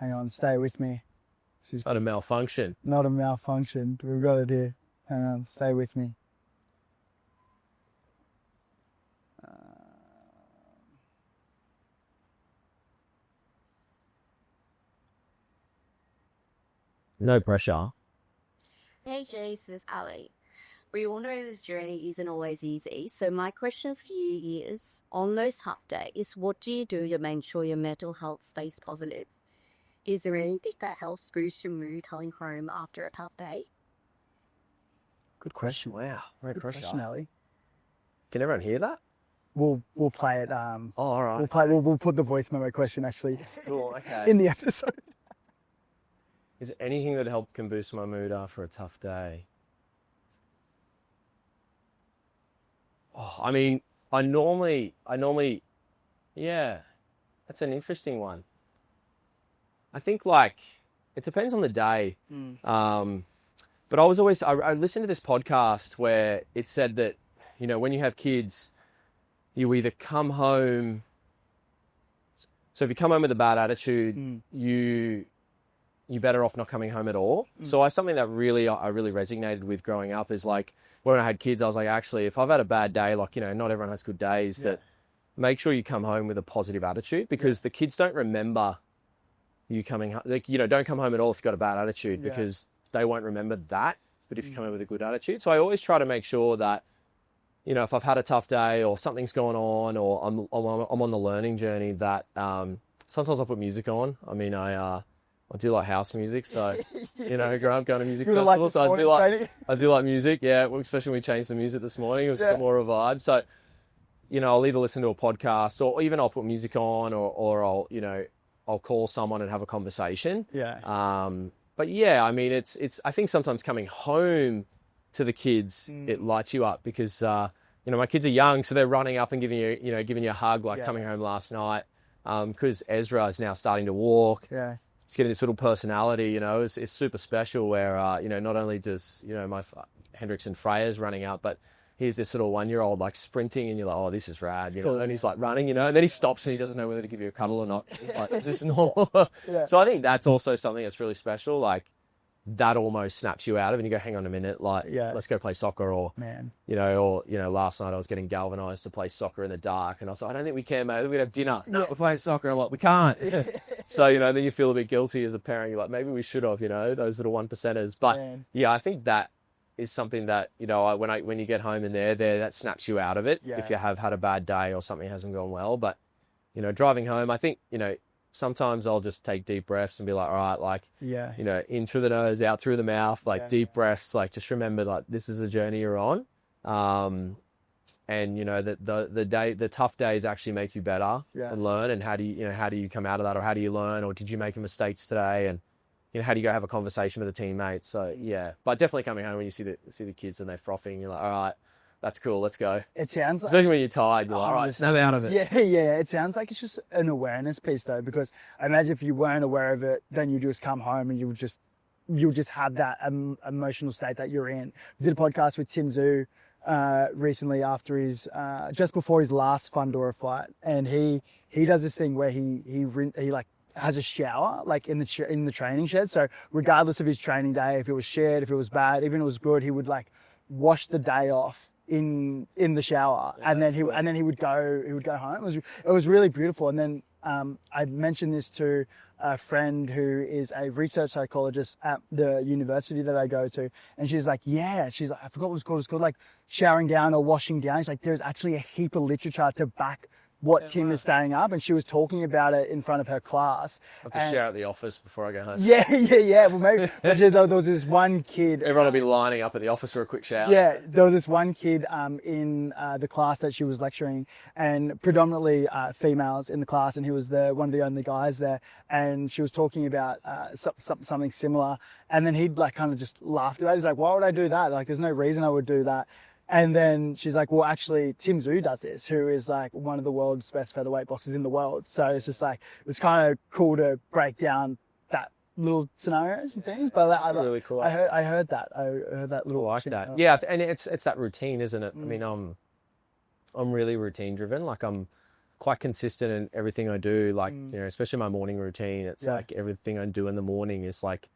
Hang on, stay with me. She's not a malfunction. Not a malfunction. We've got it here. Hang on, stay with me. No pressure. Hey Jay, this is Ali. We all know this journey isn't always easy. So my question for you is, on those tough days, what do you do to make sure your mental health stays positive? Is there anything that helps boost your mood coming home after a tough day? Good question. Wow. Very Good pressure. question, Ali. Can everyone hear that? We'll play it. All right. We'll put the voice memo question actually Cool. Okay. in the episode. Is there anything that can boost my mood after a tough day? Oh, I mean, I normally, yeah, that's an interesting one. I think like, it depends on the day. But I listened to this podcast where it said that, you know, when you have kids, you either come home. So if you come home with a bad attitude, you're better off not coming home at all. So something that I really resonated with growing up is like, when I had kids, I was like, actually, if I've had a bad day, like, you know, not everyone has good days, that make sure you come home with a positive attitude, because the kids don't remember you coming home. Like, you know, don't come home at all if you've got a bad attitude, because they won't remember that. But if you come home with a good attitude. So I always try to make sure that, you know, if I've had a tough day or something's going on, or I'm on the learning journey, that sometimes I put music on. I mean, I do like house music, so, you know, growing up going to music festivals, so I do like music, yeah, especially when we changed the music this morning, it was more of a vibe. So, you know, I'll either listen to a podcast, or even I'll put music on, or I'll, you know, I'll call someone and have a conversation. But yeah, I mean, it's I think sometimes coming home to the kids, it lights you up, because, you know, my kids are young, so they're running up and giving you a hug, like coming home last night, because Ezra is now starting to walk. He's getting this little personality, you know, it's super special, where, you know, not only does, you know, my Hendrix and Freya's running out, but here's this little 1-year-old like sprinting, and you're like, oh, this is rad, you know, and he's like running, you know, and then he stops and he doesn't know whether to give you a cuddle or not. He's like, is this normal? So I think that's also something that's really special. Like, that almost snaps you out of it, and you go, hang on a minute, like, let's go play soccer, or, you know, last night I was getting galvanized to play soccer in the dark, and I was like, I don't think we can, mate, we're gonna have dinner. No, we're playing soccer. I'm like, we can't. So, you know, then you feel a bit guilty as a parent. You're like, maybe we should have, you know, those little 1%ers. But yeah, I think that is something that, you know, when you get home and they're there, that snaps you out of it if you have had a bad day or something hasn't gone well. But, you know, driving home, I think, you know, sometimes I'll just take deep breaths and be like, all right, like, you know, in through the nose, out through the mouth, like deep breaths, like, just remember, like, this is a journey you're on. And, you know, the tough days actually make you better and learn. And how do you come out of that, or how do you learn, or did you make mistakes today? And, you know, how do you go have a conversation with a teammate? So yeah, but definitely coming home when you see the kids and they're frothing, you're like, all right, that's cool, let's go. It sounds like, especially when you're tired, you're like, all right, snap out of it. Yeah. It sounds like it's just an awareness piece though, because I imagine if you weren't aware of it, then you just come home and you'll just have that emotional state that you're in. We did a podcast with Tim Zhu recently after his just before his last Fundora fight, and he does this thing where he like has a shower like in the training shed. So regardless of his training day, if it was shared, if it was bad, even if it was good, he would like wash the day off in the shower, and then he would go home. It was really beautiful. And then I mentioned this to a friend who is a research psychologist at the university that I go to, and she's like, I forgot what it's called. It's called like showering down or washing down. She's like, there's actually a heap of literature to back what Tim is staying up, and she was talking about it in front of her class. I have to shower at the office before I go home. Yeah. Well, maybe there was this one kid. Everyone will be lining up at the office for a quick shower. Yeah, there was this one kid in the class that she was lecturing, and predominantly females in the class, and he was one of the only guys there. And she was talking about something similar, and then he'd like kind of just laughed about it. He's like, "Why would I do that? Like, there's no reason I would do that." And then she's like, well, actually, Tim Zhu does this, who is like one of the world's best featherweight boxers in the world. So it's just like, it was kind of cool to break down that little scenarios and things. But that's really cool. I heard that little. I like that. Yeah, and it's that routine, isn't it? I mean, I'm really routine driven. Like, I'm quite consistent in everything I do. Like, you know, especially my morning routine. It's like everything I do in the morning is like,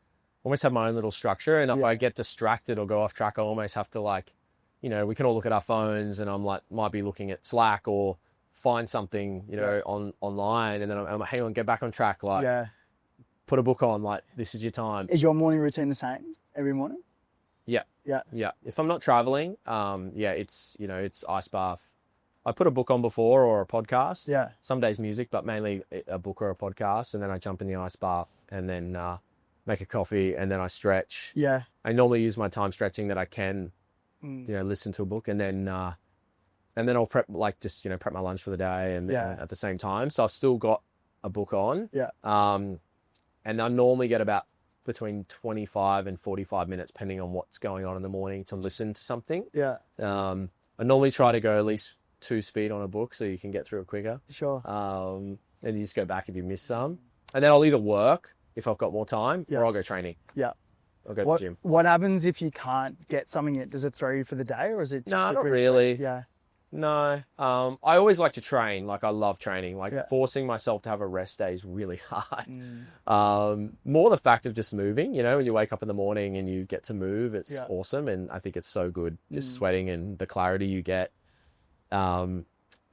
almost have my own little structure. And if I get distracted or go off track, I almost have to like, you know, we can all look at our phones, and I'm like, might be looking at Slack or find something, you know, online, and then I'm hang on, get back on track. Like, put a book on. Like, this is your time. Is your morning routine the same every morning? Yeah. Yeah. Yeah. If I'm not traveling, it's ice bath. I put a book on before or a podcast. Yeah. Some days music, but mainly a book or a podcast. And then I jump in the ice bath and then make a coffee and then I stretch. Yeah. I normally use my time stretching that I can, listen to a book and then I'll prep prep my lunch for the day and at the same time. So I've still got a book on. Yeah. And I normally get about between 25 and 45 minutes, depending on what's going on in the morning, to listen to something. Yeah. I normally try to go at least 2 speed on a book so you can get through it quicker. Sure. And you just go back if you miss some. And then I'll either work if I've got more time or I'll go training. Yeah. I'll go to the gym. What happens if you can't get something in? Does it throw you for the day or is it? No, not really. Yeah. No. I always like to train. Like I love training. Like forcing myself to have a rest day is really hard. More the fact of just moving, when you wake up in the morning and you get to move, it's awesome. And I think it's so good. Just sweating and the clarity you get.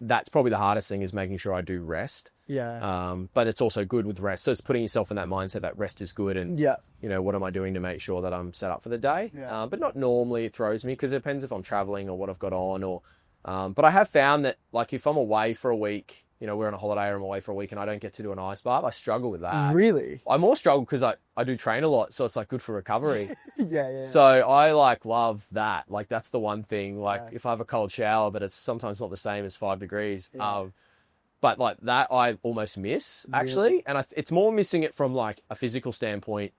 That's probably the hardest thing, is making sure I do rest. Yeah. But it's also good with rest. So it's putting yourself in that mindset that rest is good. And, what am I doing to make sure that I'm set up for the day? Yeah. But not normally it throws me, because it depends if I'm traveling or what I've got on. But I have found that, like, if I'm away for a week, we're on a holiday or I'm away for a week and I don't get to do an ice bath, I struggle with that. Really? I more struggle because I do train a lot. So it's like good for recovery. Yeah. So I love that. Like, that's the one thing, if I have a cold shower, but it's sometimes not the same as 5 degrees. Yeah. But like that, I almost miss actually. Really? And it's more missing it from like a physical standpoint,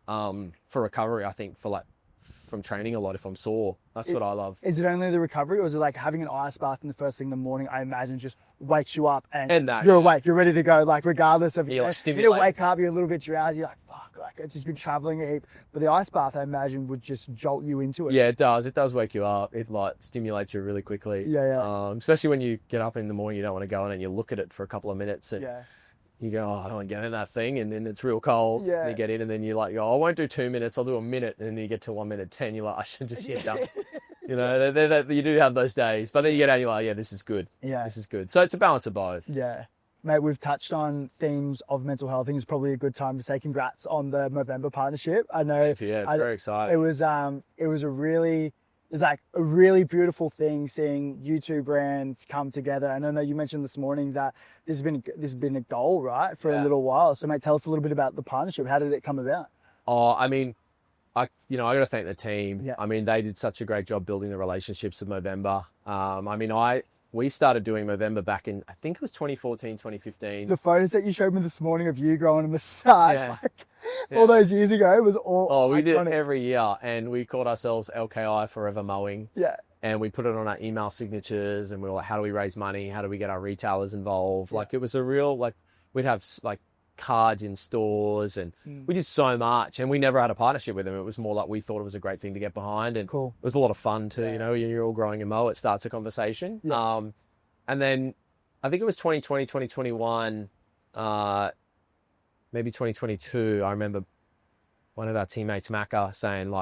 for recovery, I think, from training a lot if I'm sore. That's what I love. Is it only the recovery, or is it like having an ice bath in the first thing in the morning, I imagine, just wakes you up and that, you're awake, you're ready to go, like regardless of, you wake up, you're a little bit drowsy, you're like, fuck, like I've just been traveling a heap. But the ice bath, I imagine, would just jolt you into it. Yeah, it does. It does wake you up. It stimulates you really quickly. Yeah. Especially when you get up in the morning, you don't want to go in and you look at it for a couple of minutes and Yeah. you go, I don't want to get in that thing. And then it's real cold. Yeah. And you get in and then you're like, I won't do 2 minutes. I'll do a minute. And then you get to 1 minute 10. You're like, I should just get done. You do have those days. But then you get out and you're like, yeah, this is good. Yeah. This is good. So it's a balance of both. Yeah. Mate, we've touched on themes of mental health. I think it's probably a good time to say congrats on the Movember partnership. I know. Yeah, it's very exciting. It was a really beautiful thing seeing you two brands come together. And I know you mentioned this morning that this has been a goal, right, for a little while. So, mate, tell us a little bit about the partnership. How did it come about? Oh, I mean, I got to thank the team. Yeah. I mean, they did such a great job building the relationships with Movember. We started doing Movember back in, I think it was 2014, 2015. The photos that you showed me this morning of you growing a moustache, Yeah. all those years ago, it was all Oh, we did iconic. it every year, and we called ourselves LKI, Forever Mowing. Yeah. And we put it on our email signatures, and we were like, how do we raise money? How do we get our retailers involved? Yeah. Like, it was a real, we'd have cards in stores, and we did so much, and we never had a partnership with them. It was more like we thought it was a great thing to get behind, and Cool. it was a lot of fun too. Yeah. You're all growing a mow, it starts a conversation. Yeah. And then I think it was 2020, 2021, maybe 2022. I remember one of our teammates, Macca, saying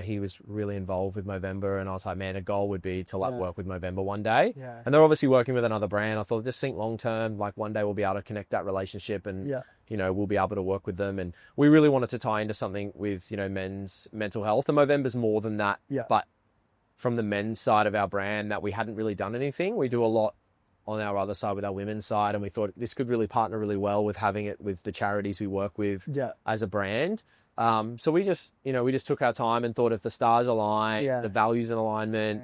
he was really involved with Movember, and I was like, man, a goal would be to work with Movember one day. Yeah. And they're obviously working with another brand. I thought, just think long term, one day we'll be able to connect that relationship, and we'll be able to work with them. And we really wanted to tie into something with men's mental health, and Movember's more than that. Yeah. But from the men's side of our brand, that we hadn't really done anything. We do a lot on our other side with our women's side, and we thought this could really partner really well with having it with the charities we work with as a brand. So we just took our time and thought, if the stars align, the values in alignment,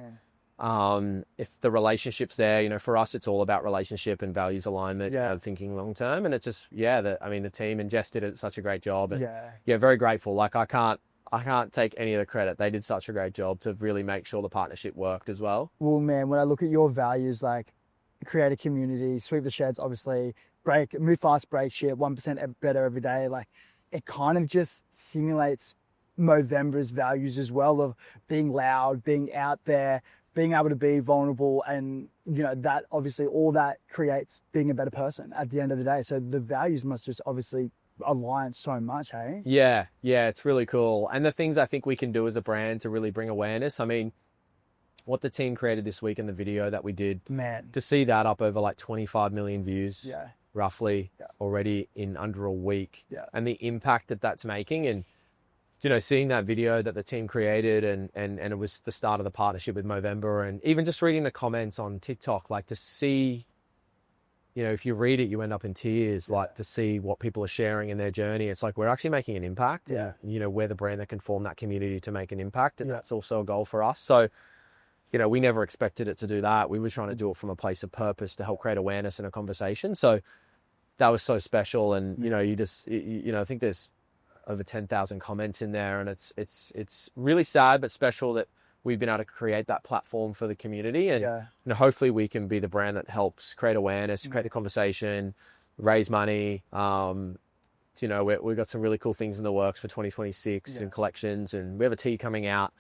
if the relationship's there, for us, it's all about relationship and values alignment, thinking long term. And it's just, the team and Jess did such a great job. And very grateful. I can't take any of the credit. They did such a great job to really make sure the partnership worked as well. Well, man, when I look at your values, create a community, sweep the sheds, obviously, move fast, break shit, 1% better every day, it kind of just simulates Movember's values as well, of being loud, being out there, being able to be vulnerable, and that obviously all that creates being a better person at the end of the day. So the values must just obviously align so much, hey? Yeah, it's really cool. And the things I think we can do as a brand to really bring awareness, what the team created this week in the video that we did, man, to see that up over 25 million views, roughly, already in under a week, and the impact that that's making, and seeing that video that the team created and it was the start of the partnership with Movember, and even just reading the comments on TikTok, like to see, if you read it, you end up in tears, like to see what people are sharing in their journey. It's like, we're actually making an impact. Yeah. And, we're the brand that can form that community to make an impact. And that's also a goal for us. So, we never expected it to do that. We were trying to do it from a place of purpose to help create awareness in a conversation. So that was so special. And, I think there's over 10,000 comments in there, and it's really sad but special that we've been able to create that platform for the community, and hopefully we can be the brand that helps create awareness, create the conversation, raise money. We've got some really cool things in the works for 2026 and collections, and we have a tee coming out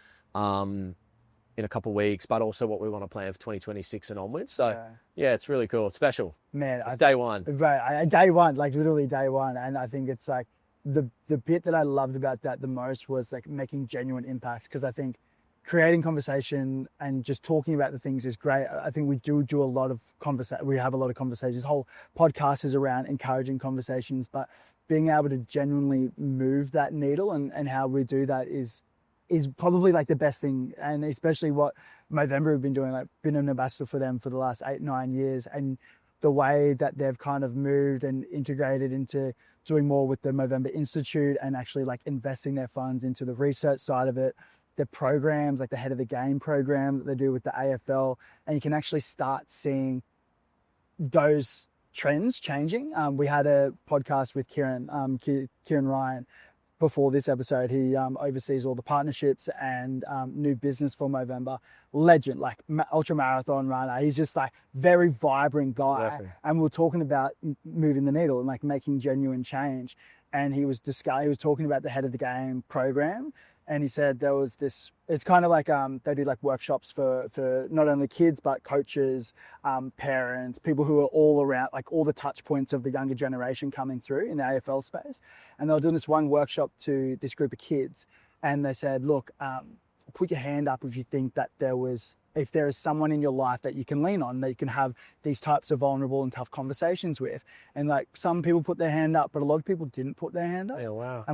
in a couple of weeks, but also what we want to plan for 2026 and onwards. So it's really cool. It's special. Man, it's day one. Right, day one, like literally day one, and I think it's like the bit that I loved about that the most was like making genuine impact, because I think creating conversation and just talking about the things is great. I think we do a lot of conversation. We have a lot of conversations. This whole podcast is around encouraging conversations, but being able to genuinely move that needle and how we do that is probably like the best thing. And especially what Movember have been doing, like been an ambassador for them for the last 8-9 years, and the way that they've kind of moved and integrated into doing more with the Movember Institute and actually like investing their funds into the research side of it, the programs like the Head of the Game program that they do with the AFL, and you can actually start seeing those trends changing. We had a podcast with Kieran Ryan before this episode. He oversees all the partnerships and new business for Movember. Legend, like ultra marathon runner. He's just like very vibrant guy. Exactly. And we were talking about moving the needle and like making genuine change. And he was talking about the Head of the Game program. And he said there was this, it's kind of like they do like workshops for not only kids, but coaches, parents, people who are all around, like all the touch points of the younger generation coming through in the AFL space. And they were doing this one workshop to this group of kids. And they said, look, put your hand up if you think that if there is someone in your life that you can lean on, that you can have these types of vulnerable and tough conversations with. And like some people put their hand up, but a lot of people didn't put their hand up. Yeah, wow.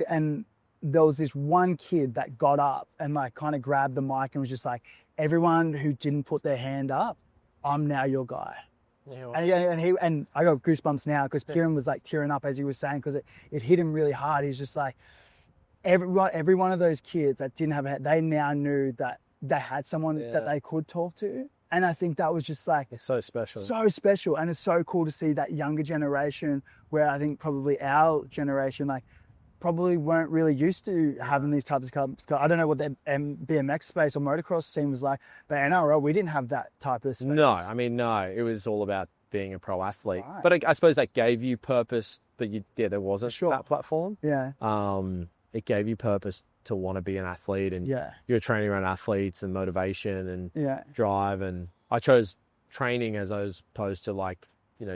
And there was this one kid that got up and like kind of grabbed the mic and was just like, everyone who didn't put their hand up, I'm now your guy. Yeah, wow. And I got goosebumps now because Kieran was like tearing up as he was saying, because it hit him really hard. He's just like, every one of those kids that didn't have a hand, they now knew that they had someone that they could talk to. And I think that was just like, it's so special. So special. And it's so cool to see that younger generation, where I think probably our generation, like, probably weren't really used to having these types of, I don't know what the BMX space or motocross scene was like, but NRL, we didn't have that type of space. No, it was all about being a pro athlete. Right. But I suppose that gave you purpose, but there wasn't that platform. Yeah. It gave you purpose to want to be an athlete, and you're training around athletes and motivation and drive. And I chose training as opposed to like,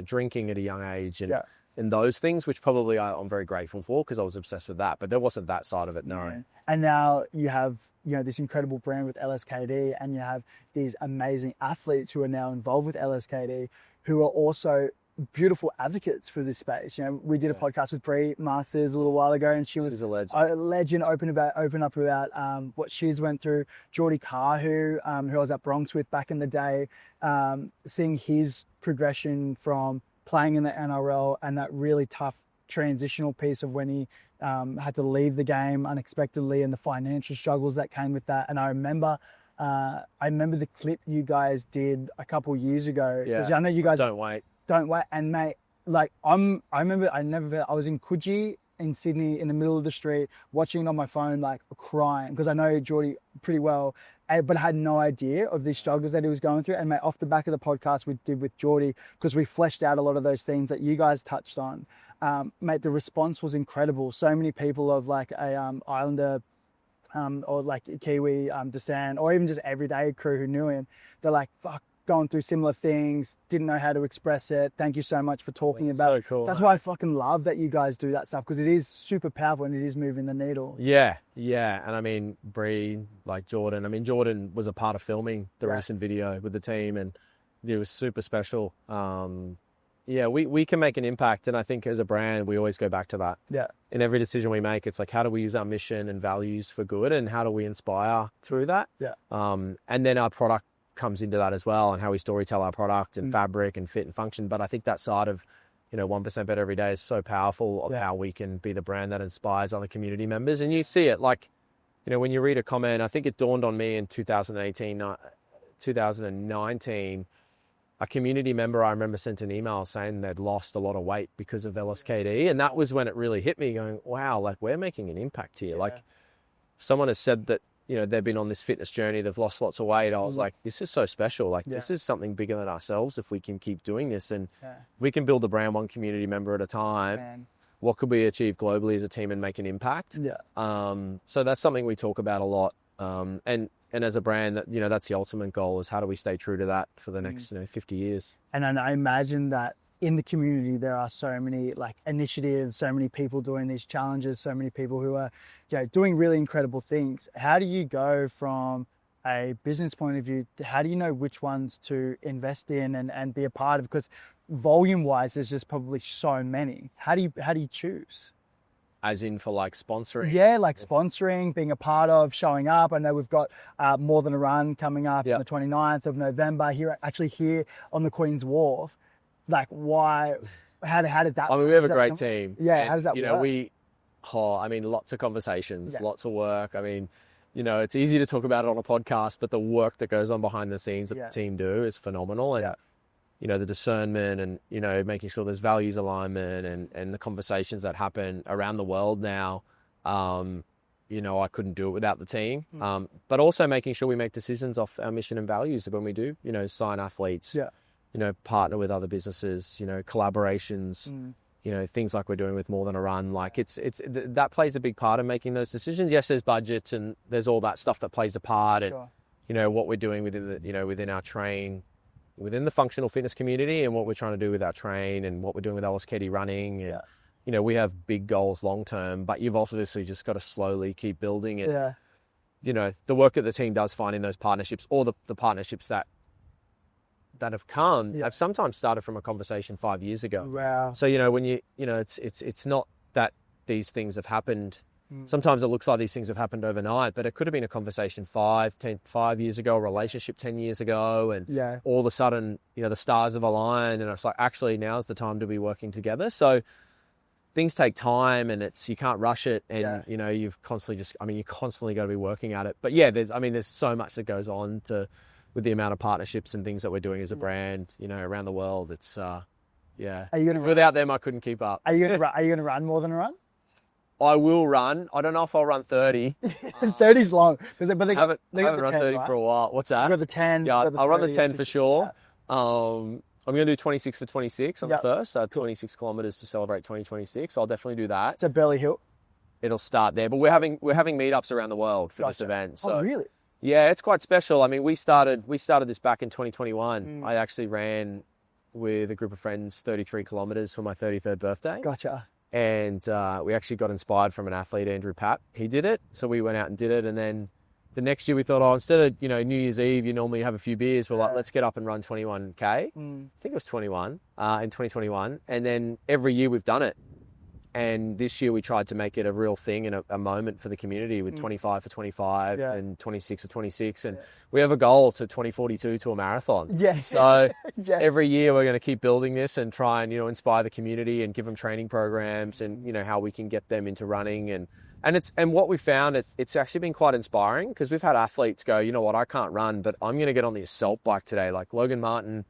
drinking at a young age and those things, which probably I'm very grateful for because I was obsessed with that, but there wasn't that side of it. No. Yeah. And now you have, this incredible brand with LSKD, and you have these amazing athletes who are now involved with LSKD, who are also beautiful advocates for this space. We did a podcast with Brie Masters a little while ago, and she's a legend. A legend. Open up about what she's went through. Geordie Carr, who I was at Bronx with back in the day, seeing his progression from playing in the NRL and that really tough transitional piece of when he had to leave the game unexpectedly and the financial struggles that came with that. And I remember the clip you guys did a couple years ago. Yeah. I know you guys Don't wait. And mate, like I remember I was in Coogee in Sydney in the middle of the street watching it on my phone, like crying, because I know Geordie pretty well, but I had no idea of the struggles that he was going through. And mate, off the back of the podcast we did with Geordie, because we fleshed out a lot of those things that you guys touched on, mate, the response was incredible. So many people of like a Islander or like Kiwi descent, or even just everyday crew who knew him, they're like, fuck, going through similar things, didn't know how to express it. Thank you so much for talking about it. So cool. That's why I fucking love that you guys do that stuff, because it is super powerful and it is moving the needle. Yeah. And Bree, like Jordan. Jordan was a part of filming the recent video with the team, and it was super special. we can make an impact. And I think as a brand, we always go back to that. Yeah. In every decision we make, it's like, how do we use our mission and values for good, and how do we inspire through that? Yeah. And then our product comes into that as well, and how we storytell our product and fabric and fit and function. But I think that side of, 1% better every day is so powerful of how we can be the brand that inspires other community members. And you see it, like, when you read a comment, I think it dawned on me in 2019, a community member I remember sent an email saying they'd lost a lot of weight because of LSKD. And that was when it really hit me, going, wow, like, we're making an impact here. Like, someone has said that, they've been on this fitness journey, they've lost lots of weight. I was like, this is so special. Like, this is something bigger than ourselves if we can keep doing this. And we can build the brand one community member at a time. What could we achieve globally as a team and make an impact? So that's something we talk about a lot. And as a brand, that's the ultimate goal, is how do we stay true to that for the next 50 years? And I imagine that in the community, there are so many initiatives, so many people doing these challenges, so many people who are doing really incredible things. How do you go from a business point of view, how do you know which ones to invest in and be a part of? Because volume wise, there's just probably so many. How do you choose? As in for sponsoring? Yeah, sponsoring, being a part of, showing up. I know we've got More Than a Run coming up on the 29th of November here on the Queen's Wharf. Why? How did that? I mean, we have a great team. Yeah, how does that work? Lots of conversations, lots of work. I mean, it's easy to talk about it on a podcast, but the work that goes on behind the scenes that the team do is phenomenal. And the discernment and making sure there's values alignment and the conversations that happen around the world now. I couldn't do it without the team. But also making sure we make decisions off our mission and values when we do, sign athletes. Partner with other businesses, collaborations, things like we're doing with More Than a Run. That plays a big part in making those decisions. Yes, there's budgets and there's all that stuff that plays a part, and what we're doing within our train, within the functional fitness community, and what we're trying to do with our train, and what we're doing with LSKD running. And, we have big goals long term, but you've obviously just got to slowly keep building it. The work that the team does finding those partnerships, or the partnerships that have come have sometimes started from a conversation 5 years ago. Wow. So, when it's not that these things have happened. Sometimes it looks like these things have happened overnight, but it could have been a conversation 5 years ago, a relationship 10 years ago. And all of a sudden, the stars have aligned, and it's like, actually, now's the time to be working together. So things take time, and you can't rush it. And, you've constantly you constantly got to be working at it. But there's so much that goes on with the amount of partnerships and things that we're doing as a brand, around the world. It's, Are you gonna without them, I couldn't keep up. Are you gonna run More Than a Run? I will run. I don't know if I'll run 30. 30's long. But I haven't run 30 for a while. What's that? You've got the 10. Yeah, I'll run the 10 for sure. Yeah. I'm going to do 26 for 26 on the first. So 26 kilometers to celebrate 2026. I'll definitely do that. It's a Burley Hill. It'll start there. But we're having meetups around the world for this event. So, oh, really? Yeah, it's quite special. I mean, we started this back in 2021. I actually ran with a group of friends 33 kilometers for my 33rd birthday. Gotcha. And we actually got inspired from an athlete, Andrew Papp. He did it. So we went out and did it. And then the next year we thought, instead of, New Year's Eve, you normally have a few beers. We're like, let's get up and run 21K. I think it was 21 in 2021. And then every year we've done it. And this year we tried to make it a real thing and a moment for the community with 25 for 25 and 26 for 26. And we have a goal to 2042 to a marathon. Yes. So every year we're going to keep building this and try and, inspire the community and give them training programs and, how we can get them into running. And what we found, it's actually been quite inspiring, because we've had athletes go, you know what, I can't run, but I'm going to get on the assault bike today. Like Logan Martin,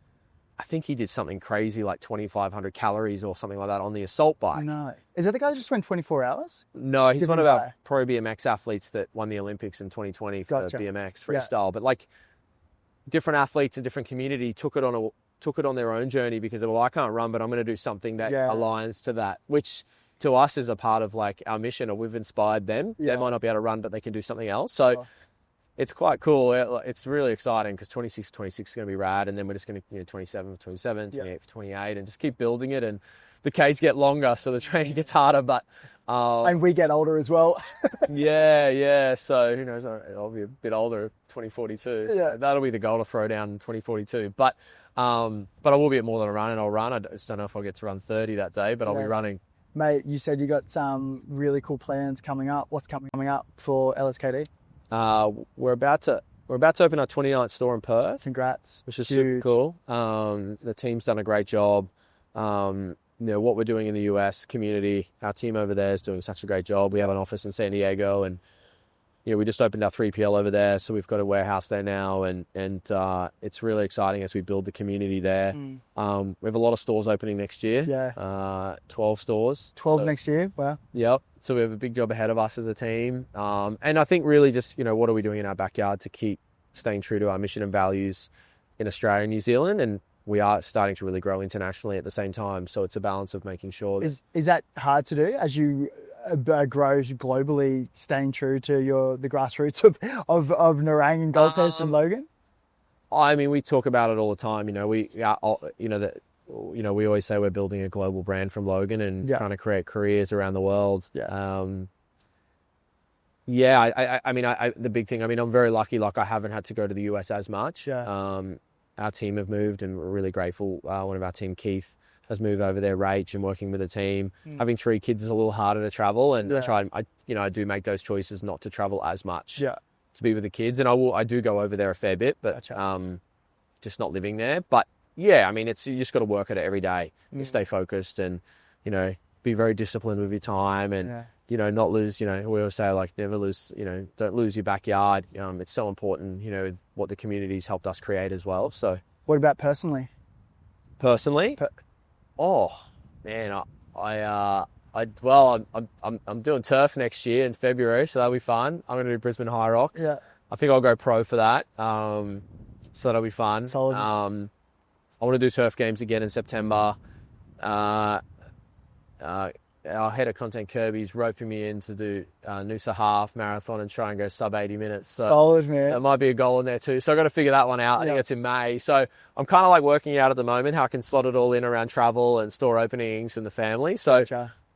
I think he did something crazy like 2,500 calories or something like that on the assault bike. No. Is that the guy who just went 24 hours? No, he's one of our pro BMX athletes that won the Olympics in 2020 for BMX freestyle. But different athletes in different community took it on their own journey, because well, I can't run, but I'm going to do something that aligns to that, which to us is a part of our mission, or we've inspired them. They might not be able to run, but they can do something else. So it's quite cool. It's really exciting because 26 is going to be rad. And then we're just going to, 27 for 27, 28 for 28 and just keep building it. And the Ks get longer, so the training gets harder, but... and we get older as well. yeah. So who knows? I'll be a bit older, 2042. So that'll be the goal to throw down in 2042. But I will be at more than a run, and I'll run. I just don't know if I'll get to run 30 that day, but I'll be running. Mate, you said you got some really cool plans coming up. What's coming up for LSKD? We're about to open our 29th store in Perth. Congrats. Which is super cool. The team's done a great job. What we're doing in the US community, our team over there is doing such a great job. We have an office in San Diego, and we just opened our 3PL over there, so we've got a warehouse there now, and it's really exciting as we build the community there. We have a lot of stores opening next year. 12 stores. 12 next year. Wow. Yep. So we have a big job ahead of us as a team, and I think really just what are we doing in our backyard to keep staying true to our mission and values in Australia and New Zealand, and we are starting to really grow internationally at the same time. So it's a balance of making sure. Is that hard to do as you grow globally, staying true to the grassroots of Nerang and Gold Coast and Logan? I mean, we talk about it all the time. We always say we're building a global brand from Logan and trying to create careers around the world. The big thing. I mean, I'm very lucky. Like I haven't had to go to the US as much. Our team have moved, and we're really grateful. One of our team, Keith, has moved over there, Rach, and working with the team. Having 3 kids is a little harder to travel, and I do make those choices not to travel as much to be with the kids. And I do go over there a fair bit, but just not living there. But yeah, I mean, you just got to work at it every day. You stay focused, and be very disciplined with your time, and not lose. We always say never lose. Don't lose your backyard. It's so important. What the community's helped us create as well. So, what about personally? Oh man, I'm doing turf next year in February, so that'll be fun. I'm going to do Brisbane HYROX. Yeah. I think I'll go pro for that. So that'll be fun. Solid. I want to do turf games again in September. Our head of content, Kirby's roping me in to do Noosa half marathon and try and go sub 80 minutes. So solid, man. That might be a goal in there too. So I've got to figure that one out. I think it's in May. So I'm kind of working out at the moment how I can slot it all in around travel and store openings and the family. So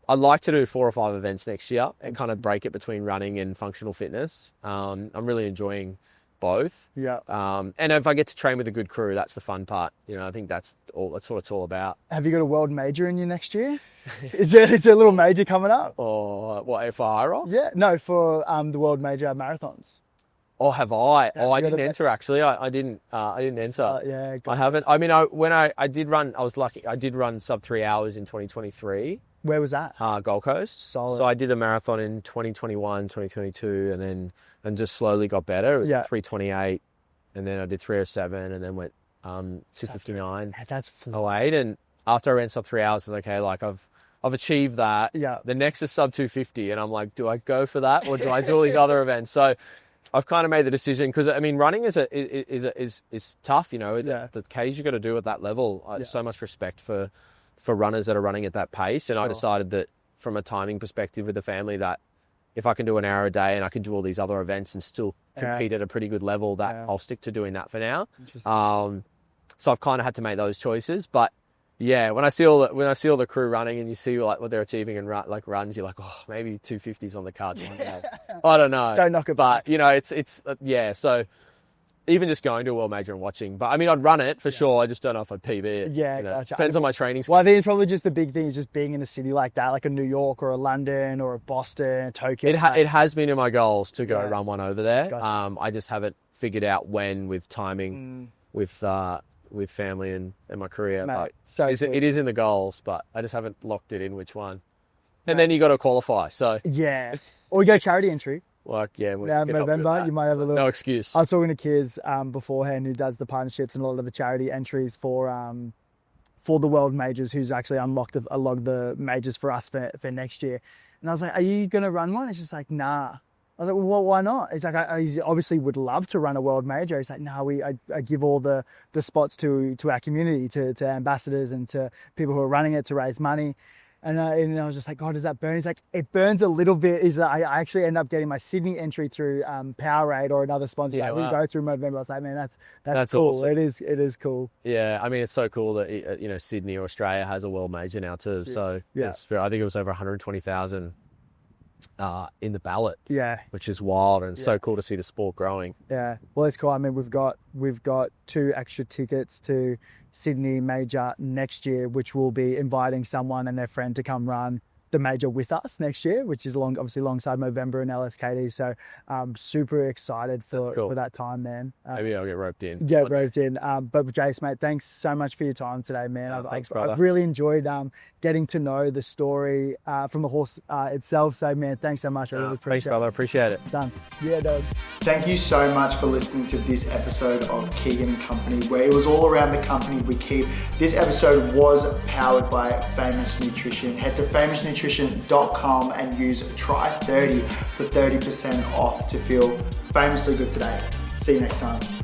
I'd like to do 4 or 5 events next year and kind of break it between running and functional fitness. I'm really enjoying both. And if I get to train with a good crew, that's the fun part. I think that's what it's all about. Have you got a world major in you next year? Is there a little major coming up? Or what, for HYROX? Yeah, no, for the world major marathons. Oh, have I? I didn't enter actually. I didn't enter. I haven't. I mean, when I did run, I was lucky. I did run sub 3 hours in 2023. Where was that? Gold Coast. Solid. So I did a marathon in 2021, 2022, and just slowly got better. It was 3:28, and then I did 3:07, and then went 2:59. That's 08, and after I ran sub 3 hours, I was okay. I've achieved that. Yeah. The next is sub 250, and I'm like, do I go for that or do I do all these other events? So I've kind of made the decision because I mean, running is tough. The Ks you got to do at that level. So much respect for runners that are running at that pace, and I decided that from a timing perspective with the family that if I can do an hour a day and I can do all these other events and still compete at a pretty good level, that I'll stick to doing that for now. So I've kind of had to make those choices, but. Yeah, when I see all the crew running and you see what they're achieving and runs, you're like, oh, maybe 250s on the cards one day. I don't know. Don't knock it back. But so even just going to a world major and watching. But I mean, I'd run it for sure. I just don't know if I'd PB it. Gotcha. Depends on my training schedule. Well, I think it's probably just the big thing is just being in a city like that, like a New York or a London or a Boston, Tokyo. It has been in my goals to go run one over there. Gotcha. I just haven't figured out when with timing with family and my career. Mate, but it is in the goals, but I just haven't locked it in which one. And then you got to qualify. So or you go charity entry. November, you might have a little. No excuse. I was talking to Kiz beforehand, who does the partnerships and a lot of the charity entries for the world majors, who's actually unlocked a lot of the majors for us for next year. And I was like, "Are you gonna run one?" It's just like, "Nah." I was like, well, why not? He's like, I obviously would love to run a world major. He's like, no, I give all the spots to our community, to ambassadors and to people who are running it to raise money. And I was just like, God, does that burn? He's like, it burns a little bit. I actually end up getting my Sydney entry through Powerade or another sponsor. Yeah, We go through Movember. I was like, man, that's cool. Awesome. It is cool. Yeah, I mean, it's so cool that Sydney or Australia has a world major now too. Yeah. So I think it was over 120,000 in the ballot. Yeah, which is wild and so cool to see the sport growing. Yeah, well, it's cool. I mean, we've got 2 extra tickets to Sydney Major next year, which will be inviting someone and their friend to come run the major with us next year, which is obviously alongside Movember and LSKD. So I'm super excited for that time, man. Maybe I'll get roped in. Yeah, roped in. But Jace, mate, thanks so much for your time today, man. Thanks, brother. I've really enjoyed getting to know the story from the horse itself. So, man, thanks so much. I really appreciate it. Thanks, brother. Appreciate it. Done. Yeah, dog. Thank you so much for listening to this episode of Keegan Company, where it was all around the company we keep. This episode was powered by Famous Nutrition. Head to famousnutrition.com and use try30 for 30% off to feel famously good today. See you next time.